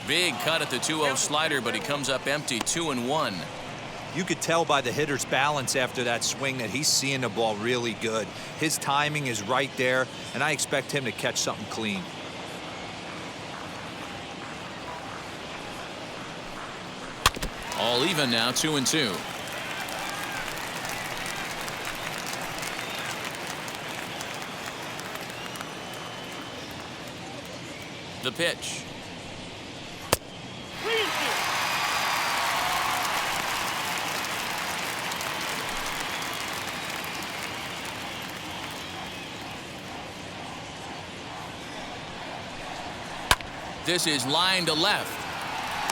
Big cut at the 2-0 slider, but he comes up empty, 2-1. You could tell by the hitter's balance after that swing that he's seeing the ball really good. His timing is right there, and I expect him to catch something clean. All even now, 2-2. The pitch. This is line to left.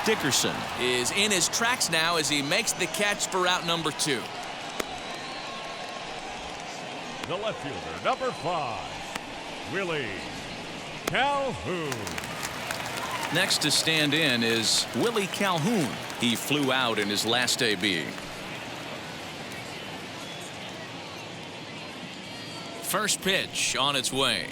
Dickerson is in his tracks now as he makes the catch for out number 2. The left fielder, number 5, Willie Calhoun. Next to stand in is Willie Calhoun. He flew out in his last AB. First pitch on its way.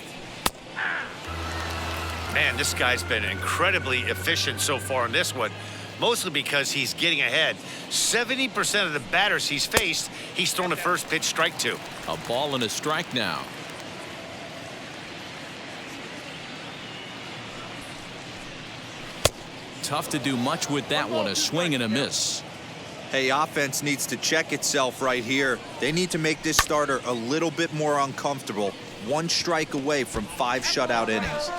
Man, this guy's been incredibly efficient so far in this one, mostly because he's getting ahead. 70% of the batters he's faced, he's thrown a first pitch strike to. A ball and a strike now. Tough to do much with that one. A swing and a miss. Hey, offense needs to check itself right here. They need to make this starter a little bit more uncomfortable. 1 strike away from 5 shutout innings.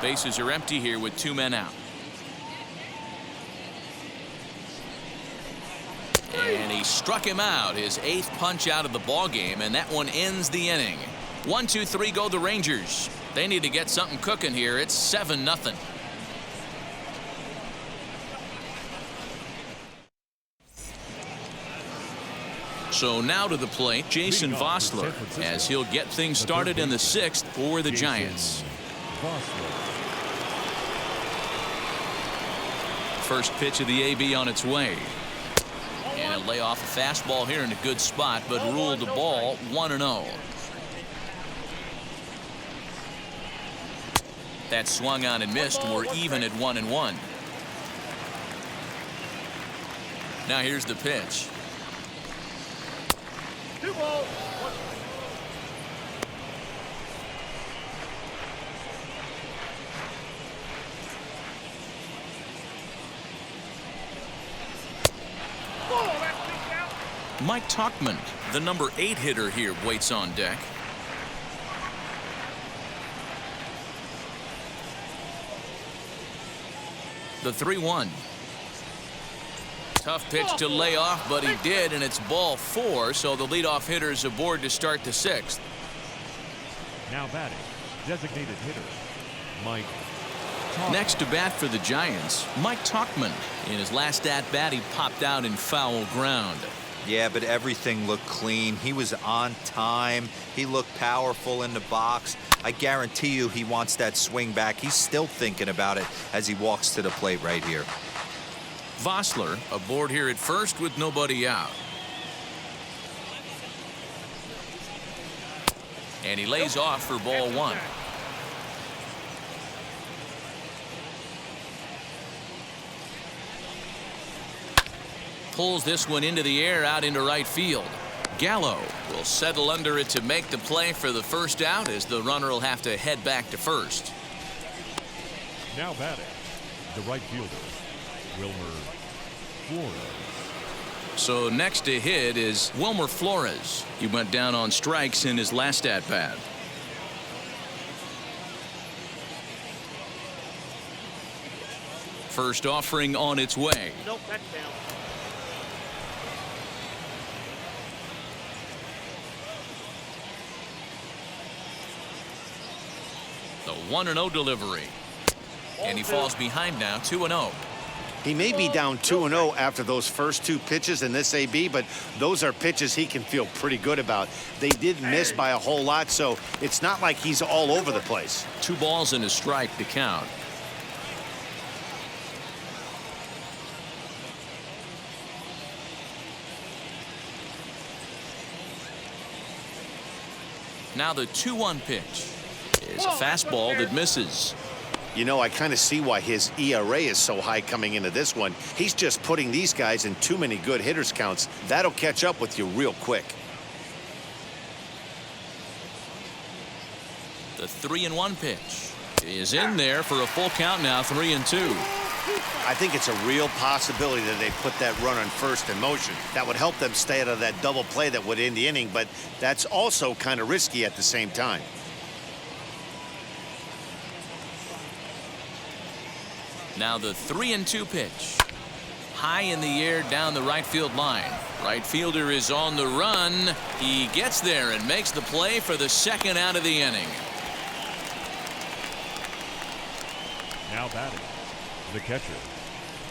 Bases are empty here with 2 men out. And he struck him out, his 8th punch out of the ball game, and that one ends the inning. 1, 2, 3 go the Rangers. They need to get something cooking here. It's 7-0. So now to the plate, Jason Vossler, as he'll get things started in the 6th for the Giants. First pitch of the AB on its way. And a lay off a fastball here in a good spot, but ruled the ball 1-0. That swung on and missed. We're even at 1-1. Now here's the pitch. 2 balls. Mike Tauchman, the number 8 hitter here, waits on deck. The 3-1. Tough pitch to lay off, but he did, and it's ball 4, so the leadoff hitter is aboard to start the 6th. Now batting, designated hitter, Mike. Next to bat for the Giants, Mike Tauchman. In his last at-bat, he popped out in foul ground. Yeah, but everything looked clean. He was on time. He looked powerful in the box. I guarantee you he wants that swing back. He's still thinking about it as he walks to the plate right here. Vossler aboard here at first with nobody out. And he lays off for ball 1. Pulls this one into the air out into right field. Gallo will settle under it to make the play for the first out, as the runner will have to head back to first. Now batting, the right fielder, Wilmer Flores. So next to hit is Wilmer Flores. He went down on strikes in his last at bat. First offering on its way. Nope, that's down. The 1-0 delivery. And he falls behind now, 2-0. He may be down 2-0 after those first 2 pitches in this AB, but those are pitches he can feel pretty good about. They did miss by a whole lot, so it's not like he's all over the place. 2 balls and a strike to count. Now the 2-1 pitch is a fastball that misses. You know, I kind of see why his ERA is so high coming into this one. He's just putting these guys in too many good hitters counts. That'll catch up with you real quick. The 3-1 pitch is in there for a full count now, 3-2. I think it's a real possibility that they put that run on first in motion. That would help them stay out of that double play that would end the inning, but that's also kind of risky at the same time. Now the 3-2 pitch. High in the air down the right field line. Right fielder is on the run. He gets there and makes the play for the 2nd out of the inning. Now batting, the catcher,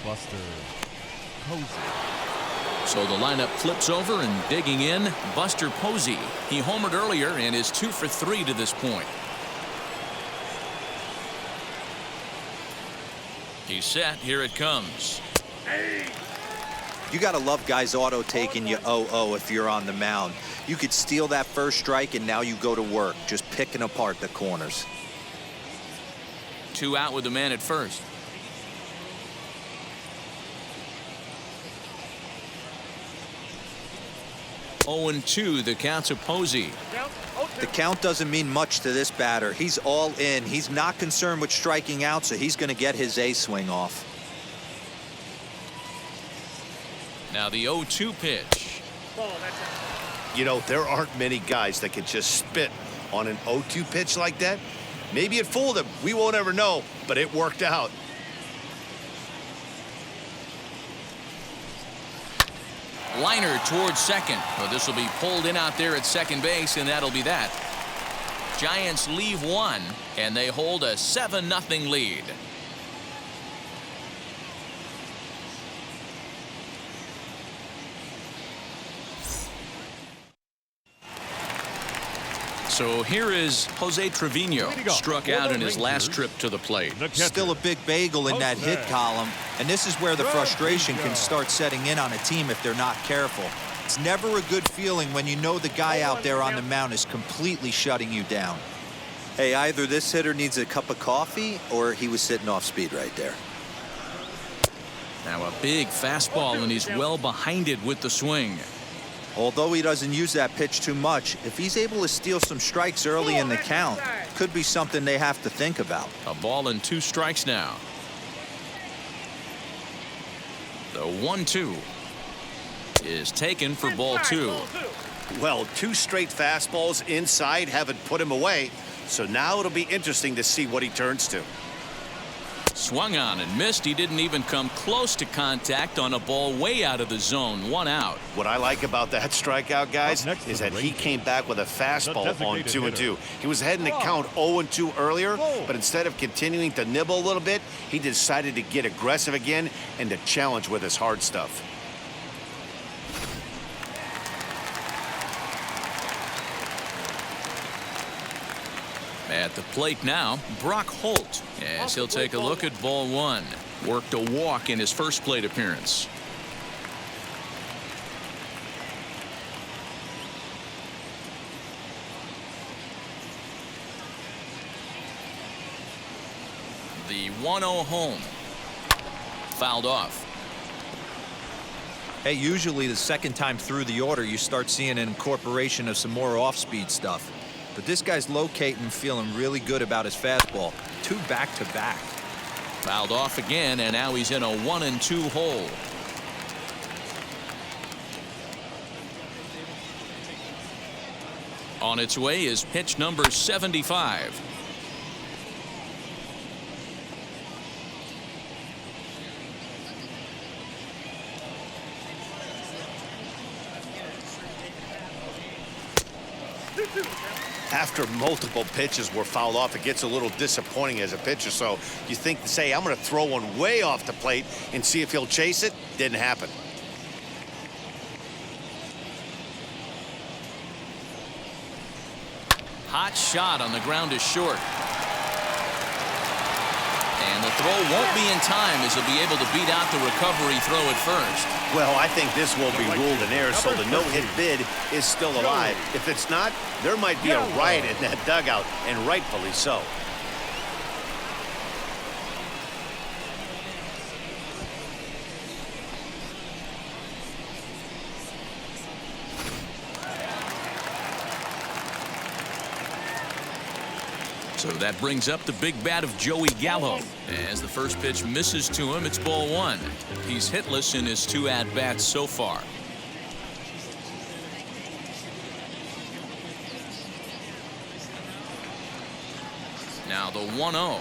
Buster Posey. So the lineup flips over, and digging in, Buster Posey. He homered earlier and is 2 for 3 to this point. He's set. Here it comes. You got to love guys auto-taking you 0-0 if you're on the mound. You could steal that first strike, and now you go to work, just picking apart the corners. 2 out with the man at first. Oh and 2, the count's a Posey. The count doesn't mean much to this batter. He's all in. He's not concerned with striking out, so he's going to get his A swing off. Now the 0-2 pitch. You know, there aren't many guys that can just spit on an 0-2 pitch like that. Maybe it fooled him. We won't ever know, but it worked out. Liner towards second. Well, this will be pulled in out there at second base, and that'll be that. Giants leave 1, and they hold a 7-0 lead. So here is Jose Trevino, struck out in his last trip to the plate. Still a big bagel in that hit column, and this is where the frustration can start setting in on a team if they're not careful. It's never a good feeling when you know the guy out there on the mound is completely shutting you down. Hey, either this hitter needs a cup of coffee or he was sitting off speed right there. Now a big fastball, and he's well behind it with the swing. Although he doesn't use that pitch too much, if he's able to steal some strikes early in the count, could be something they have to think about. A ball and 2 strikes now. The 1-2 is taken for ball 2. Well, 2 straight fastballs inside haven't put him away, so now it'll be interesting to see what he turns to. Swung on and missed. He didn't even come close to contact on a ball way out of the zone. 1 out. What I like about that strikeout, guys, is that he came back with a fastball on 2-2. He was heading to count 0-2 earlier, but instead of continuing to nibble a little bit, he decided to get aggressive again and to challenge with his hard stuff. At the plate now, Brock Holt, as he'll take a look at ball 1. Worked a walk in his first plate appearance. The 1-0 home. Fouled off. Hey, usually the second time through the order, you start seeing an incorporation of some more off-speed stuff. But this guy's locating, feeling really good about his fastball. 2 back-to-back. Fouled off again, and now he's in a 1-2 hole. On its way is pitch number 75. After multiple pitches were fouled off, it gets a little disappointing as a pitcher. So you think to say, I'm going to throw one way off the plate and see if he'll chase it. Didn't happen. Hot shot on the ground is short. And the throw won't be in time, as he'll be able to beat out the recovery throw at first. Well, I think this will be ruled an error, so the no-hit bid is still alive. If it's not, there might be a riot in that dugout, and rightfully so. So that brings up the big bat of Joey Gallo. As the first pitch misses to him, it's ball 1. He's hitless in his 2 at-bats so far. Now the 1-0.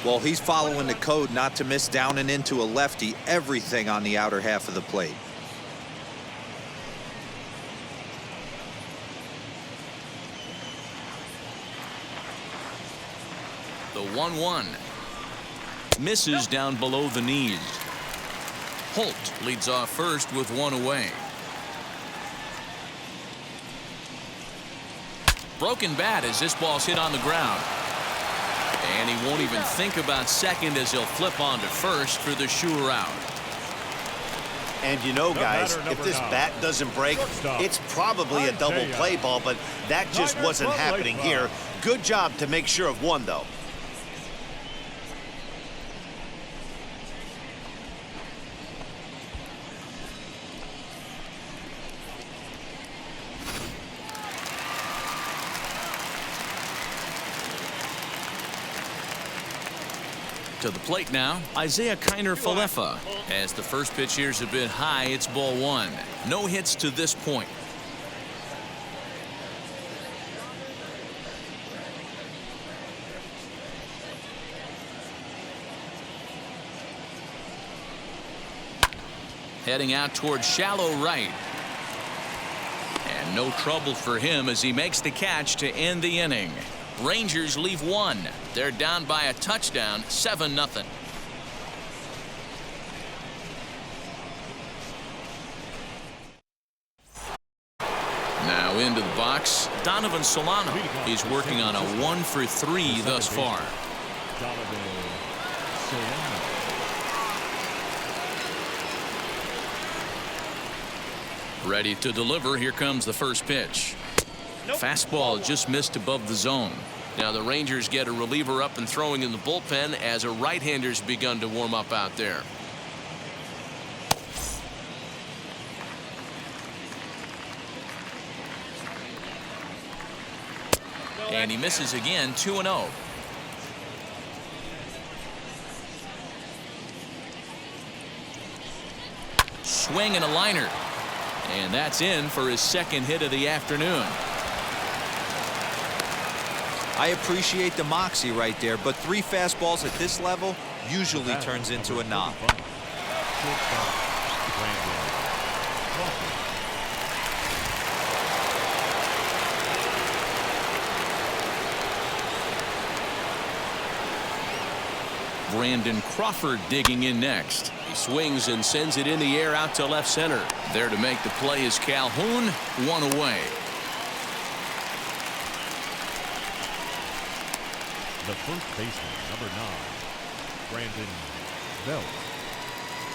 Well, he's following the code not to miss down and into a lefty. Everything on the outer half of the plate. The 1-1 misses down below the knees. Holt leads off first with 1 away. Broken bat as this ball's hit on the ground. And he won't even think about second as he'll flip on to first for the sure out. And you know, guys, batter, if this 9. bat doesn't break, Shortstop. it's probably a double Isaiah. play ball, but that just Tiger wasn't from happening Lakefront. here. Good job to make sure of one, though. To the plate now, Isaiah Kiner-Falefa. As the first pitch here's a bit high, it's ball one. No hits to this point. Heading out towards shallow right. And no trouble for him as he makes the catch to end the inning. Rangers leave one. They're down by a touchdown, 7-0. Now into the box, Donovan Solano. He's working on a 1-for-3 thus far. Donovan Solano. Ready to deliver. Here comes the first pitch. Fastball just missed above the zone. Now the Rangers get a reliever up and throwing in the bullpen as a right-hander's begun to warm up out there. And he misses again, 2-0. Swing and a liner. And that's in for his second hit of the afternoon. I appreciate the moxie right there, but 3 fastballs at this level usually turns into a knock. Shortstop, Brandon Crawford. Brandon Crawford digging in next. He swings and sends it in the air out to left center. There to make the play is Calhoun, 1 away. The first baseman, number 9, Brandon Belt.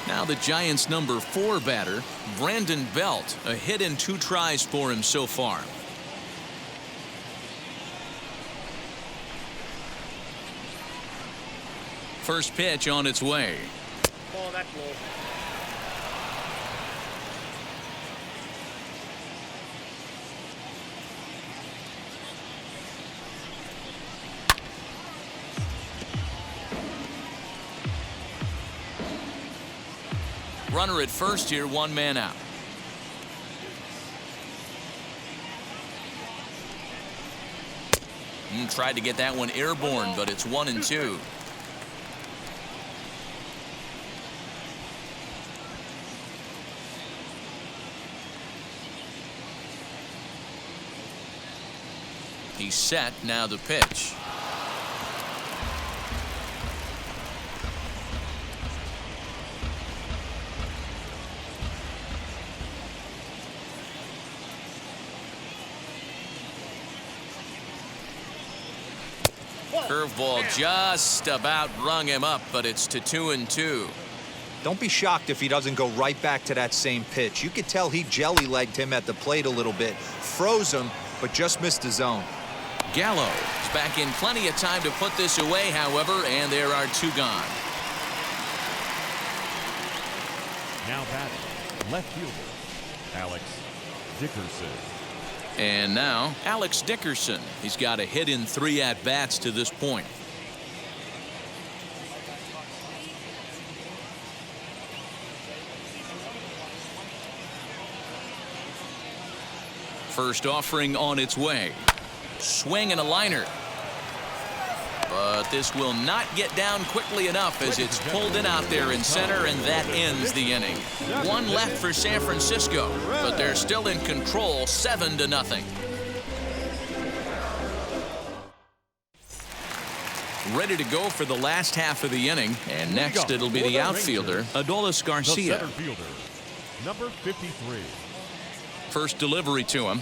Now the Giants' number 4 batter, Brandon Belt. A hit in 2 tries for him so far. First pitch on its way. Ball that low. Runner at first here, 1 man out. Tried to get that one airborne, but it's 1-2. He's set, now the pitch. Curveball just about rung him up, but it's to 2-2. Don't be shocked if he doesn't go right back to that same pitch. You could tell he jelly-legged him at the plate a little bit, froze him, but just missed the zone. Gallo is back in plenty of time to put this away, however, and there are 2 gone. Now batting, left fielder, Alex Dickerson. And now Alex Dickerson. He's got a hit in 3 at-bats to this point. First offering on its way. Swing and a liner. But this will not get down quickly enough as it's pulled in out there in center, and that ends the inning. 1 left for San Francisco, but they're still in control, 7-0. Ready to go for the last half of the inning, and next it'll be the outfielder, Adolis The Garcia. center fielder, number 53. First delivery to him.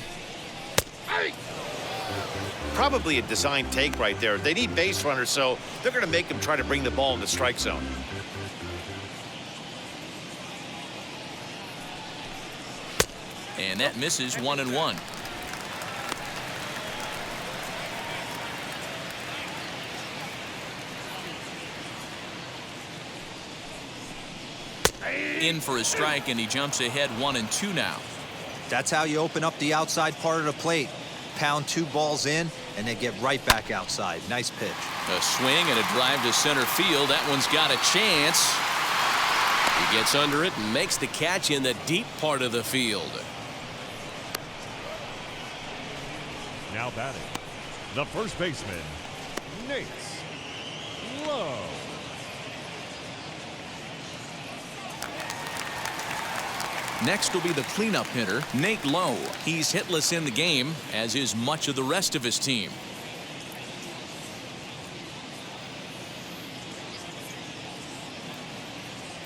Probably a design take right there. They need base runners, so they're going to make them try to bring the ball in the strike zone. And that misses 1-1. In for a strike, and he jumps ahead 1-2 now. That's how you open up the outside part of the plate. Pound 2 balls in, and they get right back outside. Nice pitch. A swing and a drive to center field. That one's got a chance. He gets under it and makes the catch in the deep part of the field. Now batting, the first baseman, Nate Lowe. Next will be the cleanup hitter, Nate Lowe. He's hitless in the game, as is much of the rest of his team.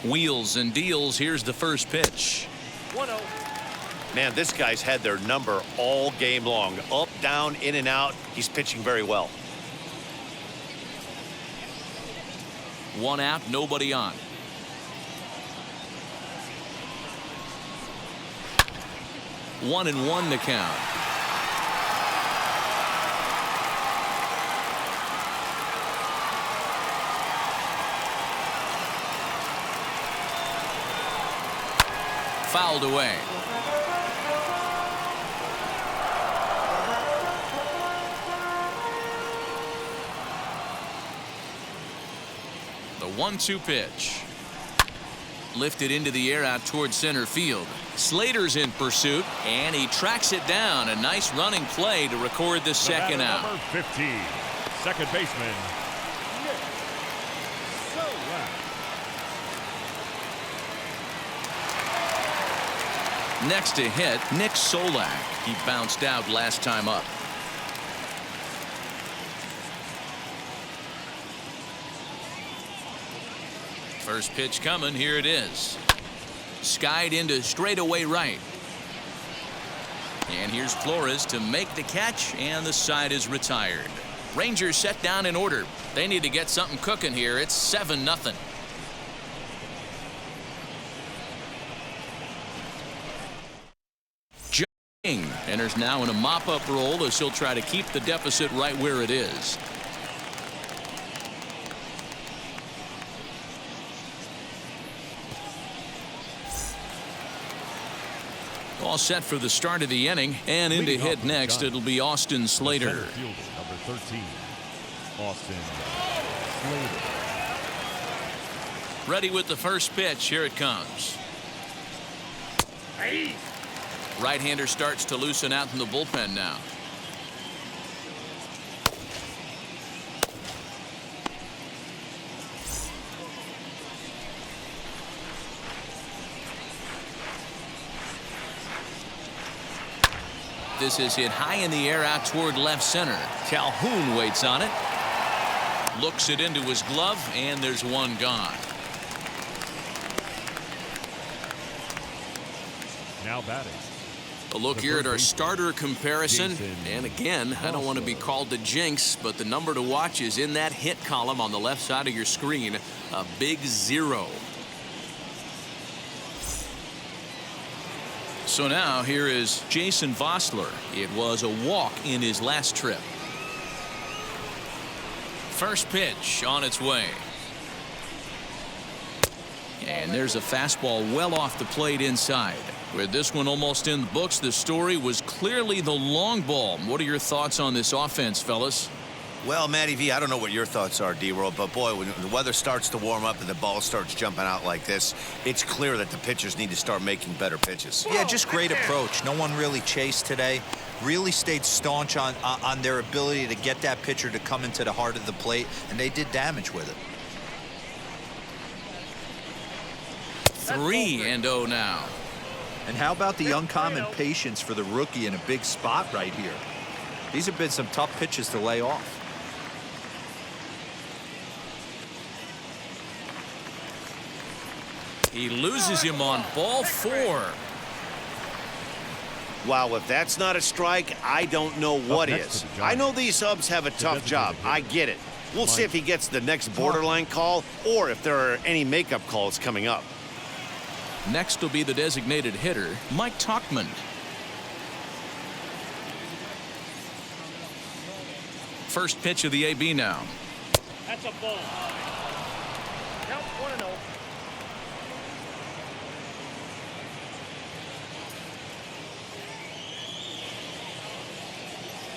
Wheels and deals. Here's the first pitch. 1-0. Man, this guy's had their number all game long. Up, down, in and out. He's pitching very well. 1 out, nobody on. One and one the count. Fouled away. The 1-2 pitch. Lifted into the air out toward center field. Slater's in pursuit, and he tracks it down. A nice running play to record the second out. Number 15, second baseman, Nick Solak. Next to hit, Nick Solak. He bounced out last time up. First pitch coming. Here it is. Skied into straightaway right. And here's Flores to make the catch, and the side is retired. Rangers set down in order. They need to get something cooking here. It's 7-0. Jing enters now in a mop-up role as he'll try to keep the deficit right where it is. All set for the start of the inning, and in to hit next, it'll be Austin Slater. Center fielder, number 13, Austin Slater. Ready with the first pitch. Here it comes. Hey. Right-hander starts to loosen out in the bullpen now. This is hit high in the air out toward left center. Calhoun waits on it. Looks it into his glove, and there's one gone. Now batting. A look here at our starter comparison. And again, I don't want to be called the jinx, but the number to watch is in that hit column on the left side of your screen. A big 0. So now here is Jason Vossler. It was a walk in his last trip. First pitch on its way. And there's a fastball well off the plate inside. With this one almost in the books, the story was clearly the long ball. What are your thoughts on this offense, fellas? Well, Matty V, I don't know what your thoughts are, D-Roll, but boy, when the weather starts to warm up and the ball starts jumping out like this, it's clear that the pitchers need to start making better pitches. Yeah, just great approach. No one really chased today. Really stayed staunch on their ability to get that pitcher to come into the heart of the plate, and they did damage with it. 3-0 now. And how about the uncommon patience for the rookie in a big spot right here? These have been some tough pitches to lay off. He loses him on ball 4. Wow, if that's not a strike, I don't know what is. I know these subs have a tough job. I get it. We'll see if he gets the next borderline call or if there are any makeup calls coming up. Next will be the designated hitter, Mike Tauchman. First pitch of the AB now. That's a ball. Count 1-0.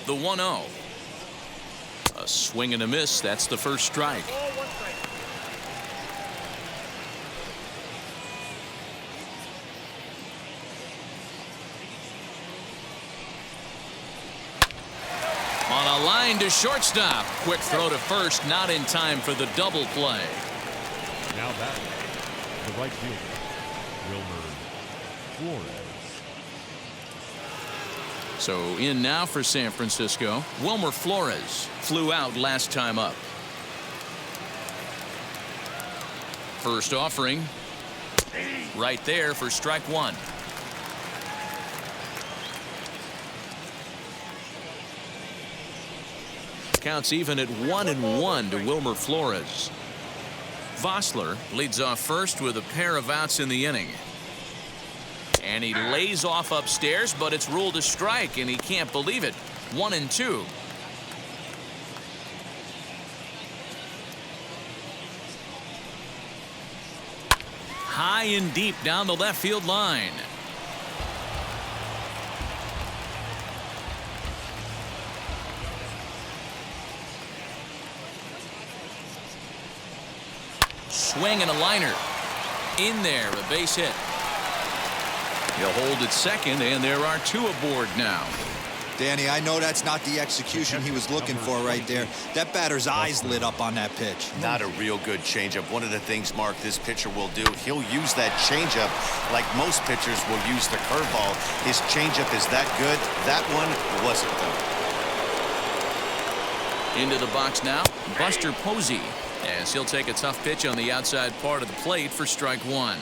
The 1-0. A swing and a miss. That's the first strike. Ball, 1 strike. On a line to shortstop. Quick throw to first. Not in time for the double play. Now batting, the right fielder, Wilmer Flores. So in now for San Francisco, Wilmer Flores flew out last time up. First offering right there for strike one. Counts even at 1-1 to Wilmer Flores. Vossler leads off first with a pair of outs in the inning. And he lays off upstairs, but it's ruled a strike, and he can't believe it. 1-2. High and deep down the left field line. Swing and a liner. In there, a base hit. He'll hold at second, and there are two aboard now. Danny, I know that's not the execution he was looking for right there. That batter's eyes lit up on that pitch. Not a real good changeup. One of the things, Mark, this pitcher will do, he'll use that changeup like most pitchers will use the curveball. His changeup is that good. That one wasn't, though. Into the box now, Buster Posey, as he'll take a tough pitch on the outside part of the plate for strike one.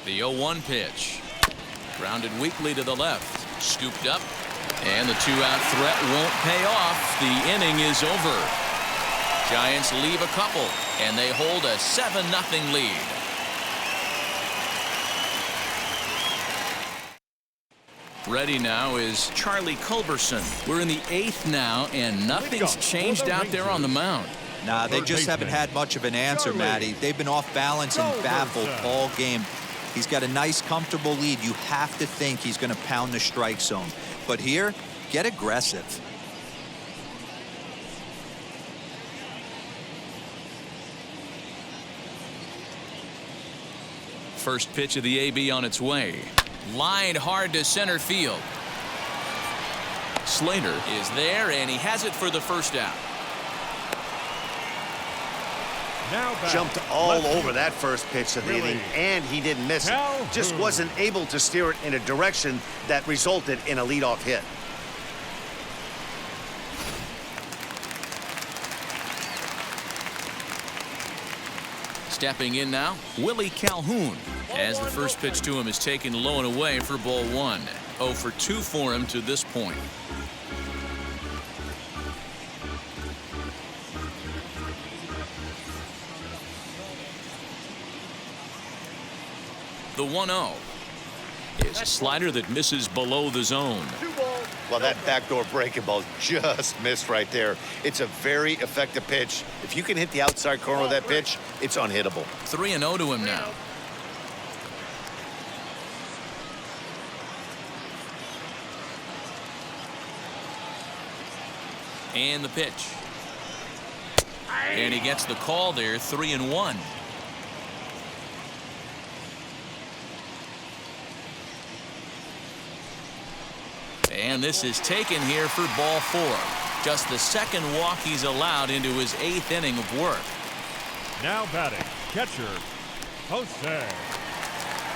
The 0-1 pitch. Grounded weakly to the left. Scooped up. And the two-out threat won't pay off. The inning is over. Giants leave a couple, and they hold a 7-0 lead. Ready now is Charlie Culberson. We're in the 8th now, and nothing's changed out there on the mound. Nah, they just haven't had much of an answer, Matty. They've been off balance and baffled all game. He's got a nice, comfortable lead. You have to think he's going to pound the strike zone. But here, get aggressive. First pitch of the AB on its way. Lined hard to center field. Slater is there, and he has it for the first out. Now Jumped all over that first pitch of the inning, and he didn't miss it. Just wasn't able to steer it in a direction that resulted in a leadoff hit. Stepping in now, Willie Calhoun, as the first pitch to him is taken low and away for ball one. 0 for 2 for him to this point. The 1-0 is a slider that misses below the zone. Well, that backdoor breaking ball just missed right there. It's a very effective pitch. If you can hit the outside corner of that pitch, it's unhittable. 3-0 to him now. And the pitch. And he gets the call there, 3-1. And this is taken here for ball 4. Just the second walk he's allowed into his 8th inning of work. Now batting, catcher, Jose.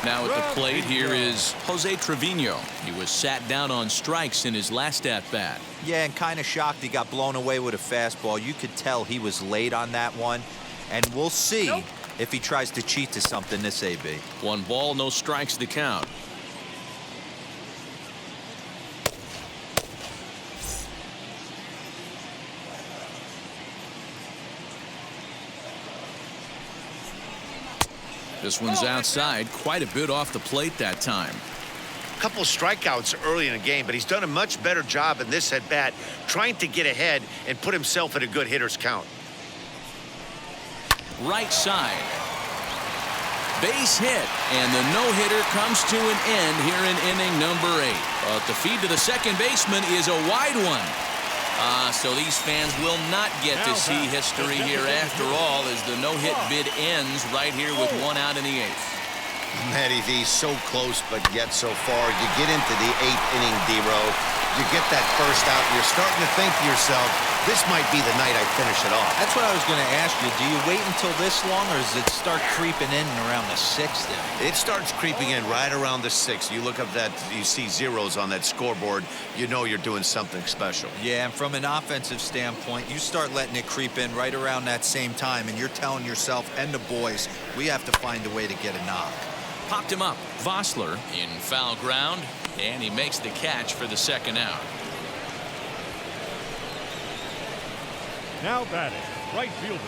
Now at the plate, here is Jose Trevino. He was sat down on strikes in his last at-bat. Yeah, and kind of shocked he got blown away with a fastball. You could tell he was late on that one. And we'll see if he tries to cheat to something this AB. 1 ball, no strikes to count. This one's outside, quite a bit off the plate that time. Couple strikeouts early in the game, but he's done a much better job in this at-bat trying to get ahead and put himself in a good hitter's count. Right side. Base hit, and the no-hitter comes to an end here in inning number 8. But the feed to the second baseman is a wide one. So these fans will not get to see history here after all, as the no-hit bid ends right here with 1 out in the 8th. Matty V, so close, but yet so far. You get into the 8th inning, D-Row. You get that first out, and you're starting to think to yourself, this might be the night I finish it off. That's what I was going to ask you. Do you wait until this long, or does it start creeping in around the 6th inning? It starts creeping in right around the 6th. You look up that, you see zeros on that scoreboard, you know you're doing something special. Yeah, and from an offensive standpoint, you start letting it creep in right around that same time, and you're telling yourself and the boys, we have to find a way to get a knock. Popped him up. Vossler in foul ground, and he makes the catch for the second out. Now batting, right fielder,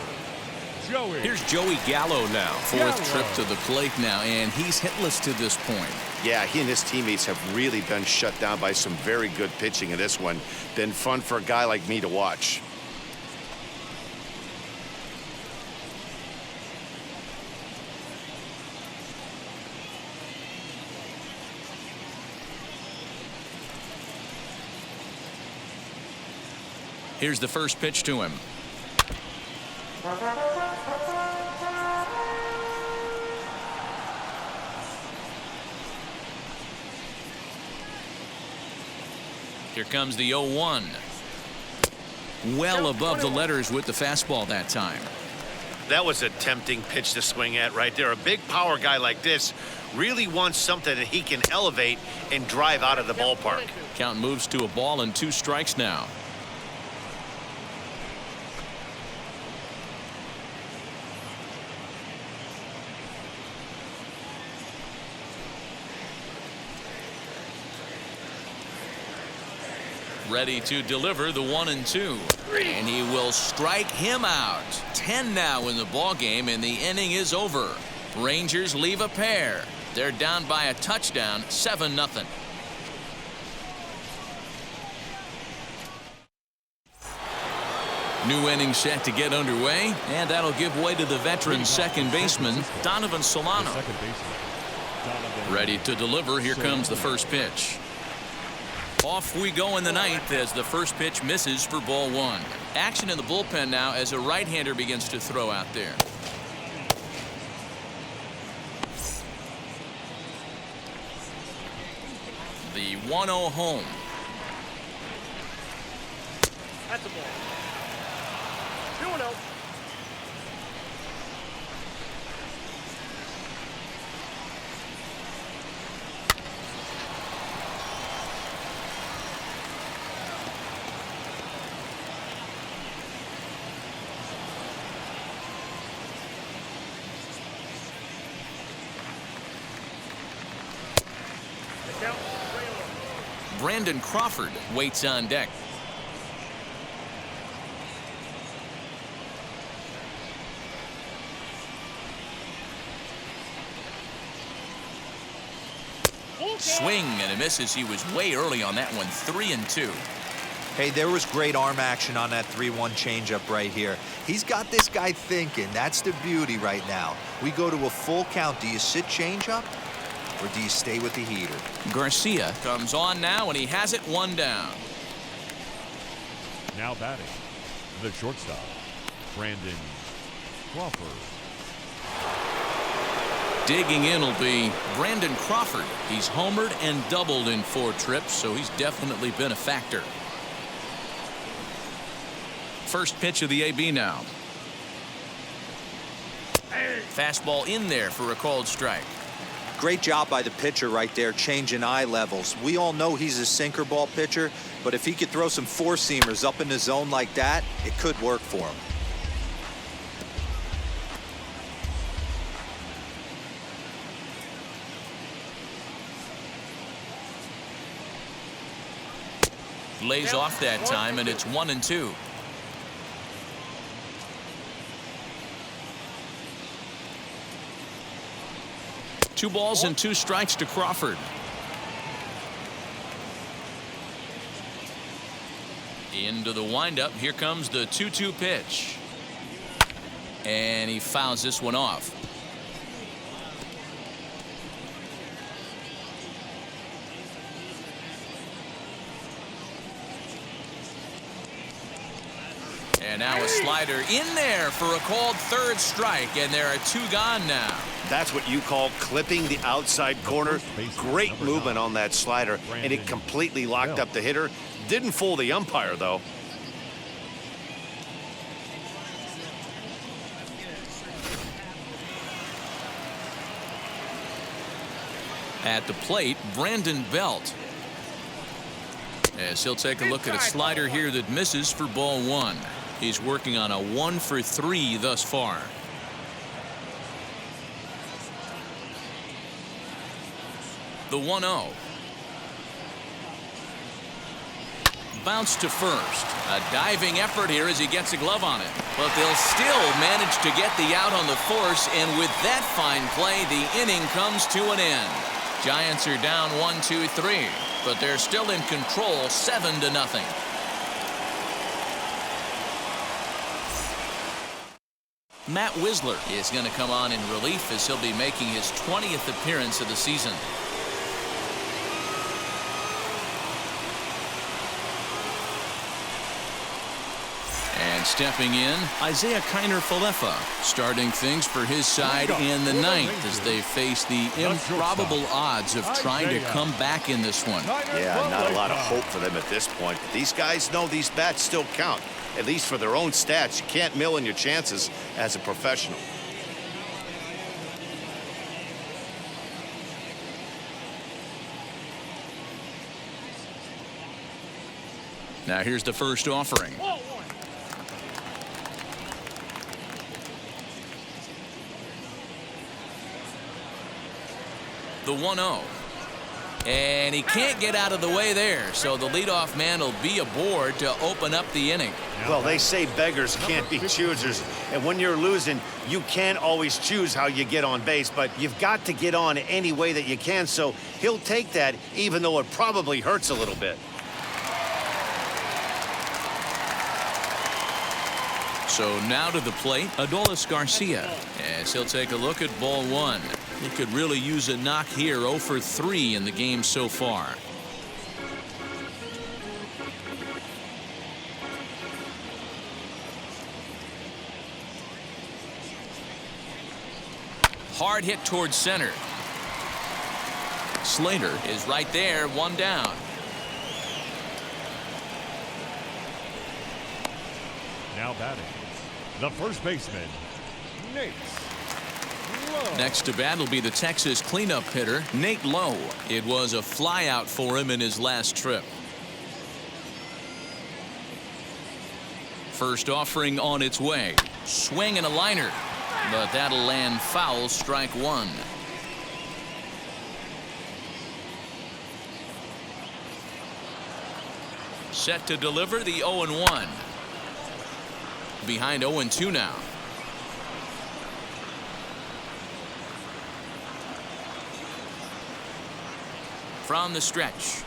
Joey. Here's Joey Gallo now. 4th trip to the plate now, and he's hitless to this point. Yeah, he and his teammates have really been shut down by some very good pitching in this one. Been fun for a guy like me to watch. Here's the first pitch to him. Here comes the 0-1. Well above the letters with the fastball that time. That was a tempting pitch to swing at right there. A big power guy like this really wants something that he can elevate and drive out of the ballpark. Count moves to a ball and 2 strikes now. Ready to deliver the 1-2, and he will strike him out. 10 now in the ball game, and the inning is over. Rangers leave a pair. They're down by a touchdown, 7-0. New inning set to get underway, and that'll give way to the veteran second baseman, Donovan Solano. Ready to deliver. Here comes the first pitch. Off we go in the 9th as the first pitch misses for ball 1. Action in the bullpen now as a right-hander begins to throw out there. The 1-0 home. That's a ball. 2-0. Brandon Crawford waits on deck. Swing and a misses. He was way early on that one. 3-2. Hey, there was great arm action on that 3-1 changeup right here. He's got this guy thinking. That's the beauty right now. We go to a full count. Do you sit changeup, or do you stay with the heater? Garcia comes on now, and he has it 1 down. Now batting, the shortstop, Brandon Crawford. Digging in will be Brandon Crawford. He's homered and doubled in 4 trips, so he's definitely been a factor. First pitch of the AB now. Fastball in there for a called strike. Great job by the pitcher right there, changing eye levels. We all know he's a sinker ball pitcher, but if he could throw some four-seamers up in the zone like that, it could work for him. Lays off that time, and it's 1-2. Two balls and two strikes to Crawford. Into the windup. Here comes the 2-2 pitch. And he fouls this one off. And now a slider in there for a called third strike, and there are two gone now. That's what you call clipping the outside corner. Great movement on that slider, and it completely locked up the hitter. Didn't fool the umpire, though. At the plate, Brandon Belt. As he'll take a look at a slider here that misses for ball one. He's working on a 1-for-3 thus far. The 1-0. Bounce to first. A diving effort here as he gets a glove on it. But they'll still manage to get the out on the force, and with that fine play, the inning comes to an end. Giants are down 1-2-3, but they're still in control 7-0. Matt Wisler is going to come on in relief as he'll be making his 20th appearance of the season. And stepping in, Isaiah Kiner-Falefa, starting things for his side in the ninth as they face the improbable odds of trying to come back in this one. Yeah, not a lot of hope for them at this point. But these guys know these bats still count, at least for their own stats. You can't mill in your chances as a professional. Now here's the first offering. The 1-0. And he can't get out of the way there, so the leadoff man will be aboard to open up the inning. Well, they say beggars can't be choosers, and when you're losing, you can't always choose how you get on base, but you've got to get on any way that you can, so he'll take that even though it probably hurts a little bit. So now to the plate, Adolis Garcia, as he'll take a look at ball one. He could really use a knock here. 0-for-3 in the game so far. Hard hit towards center. Slater is right there, one down. Now batting, the first baseman, Nate Lowe. Next to bat will be the Texas cleanup hitter, Nate Lowe. It was a flyout for him in his last trip. First offering on its way. Swing and a liner. But that'll land foul, strike one. Set to deliver the 0-1. Behind 0-2 now. From the stretch.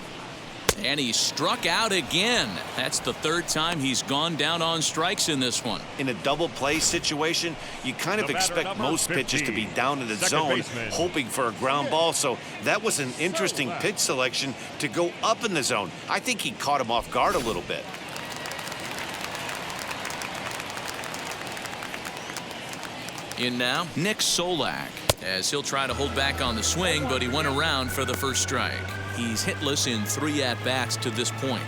And he struck out again. That's the third time he's gone down on strikes in this one. In a double play situation, you kind of expect most pitches to be down in the zone, hoping for a ground ball. So that was an interesting pitch selection to go up in the zone. I think he caught him off guard a little bit. In now, Nick Solak, as he'll try to hold back on the swing, but he went around for the first strike. He's hitless in 3 at-bats to this point.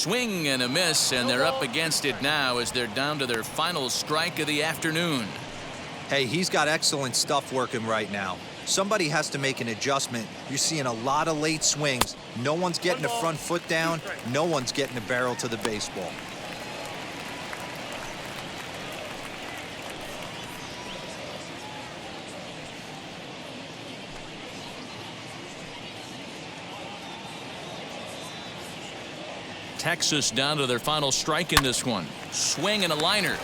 swing and a miss, and they're up against it now as they're down to their final strike of the afternoon. Hey, he's got excellent stuff working right now. Somebody has to make an adjustment. You're seeing a lot of late swings. No one's getting the front foot down. No one's getting the barrel to the baseball. Texas down to their final strike in this one. Swing and a liner.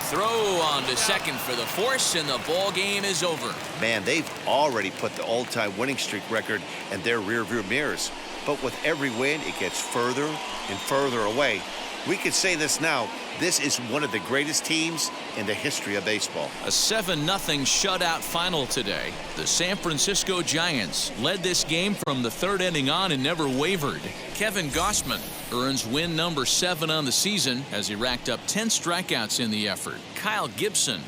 Throw on to second for the force, and the ball game is over. Man, they've already put the all-time winning streak record in their rearview mirrors. But with every win, it gets further and further away. We could say this now. This is one of the greatest teams in the history of baseball. A 7-0 shutout final today. The San Francisco Giants led this game from the third inning on and never wavered. Kevin Gossman earns win number 7 on the season as he racked up 10 strikeouts in the effort. Kyle Gibson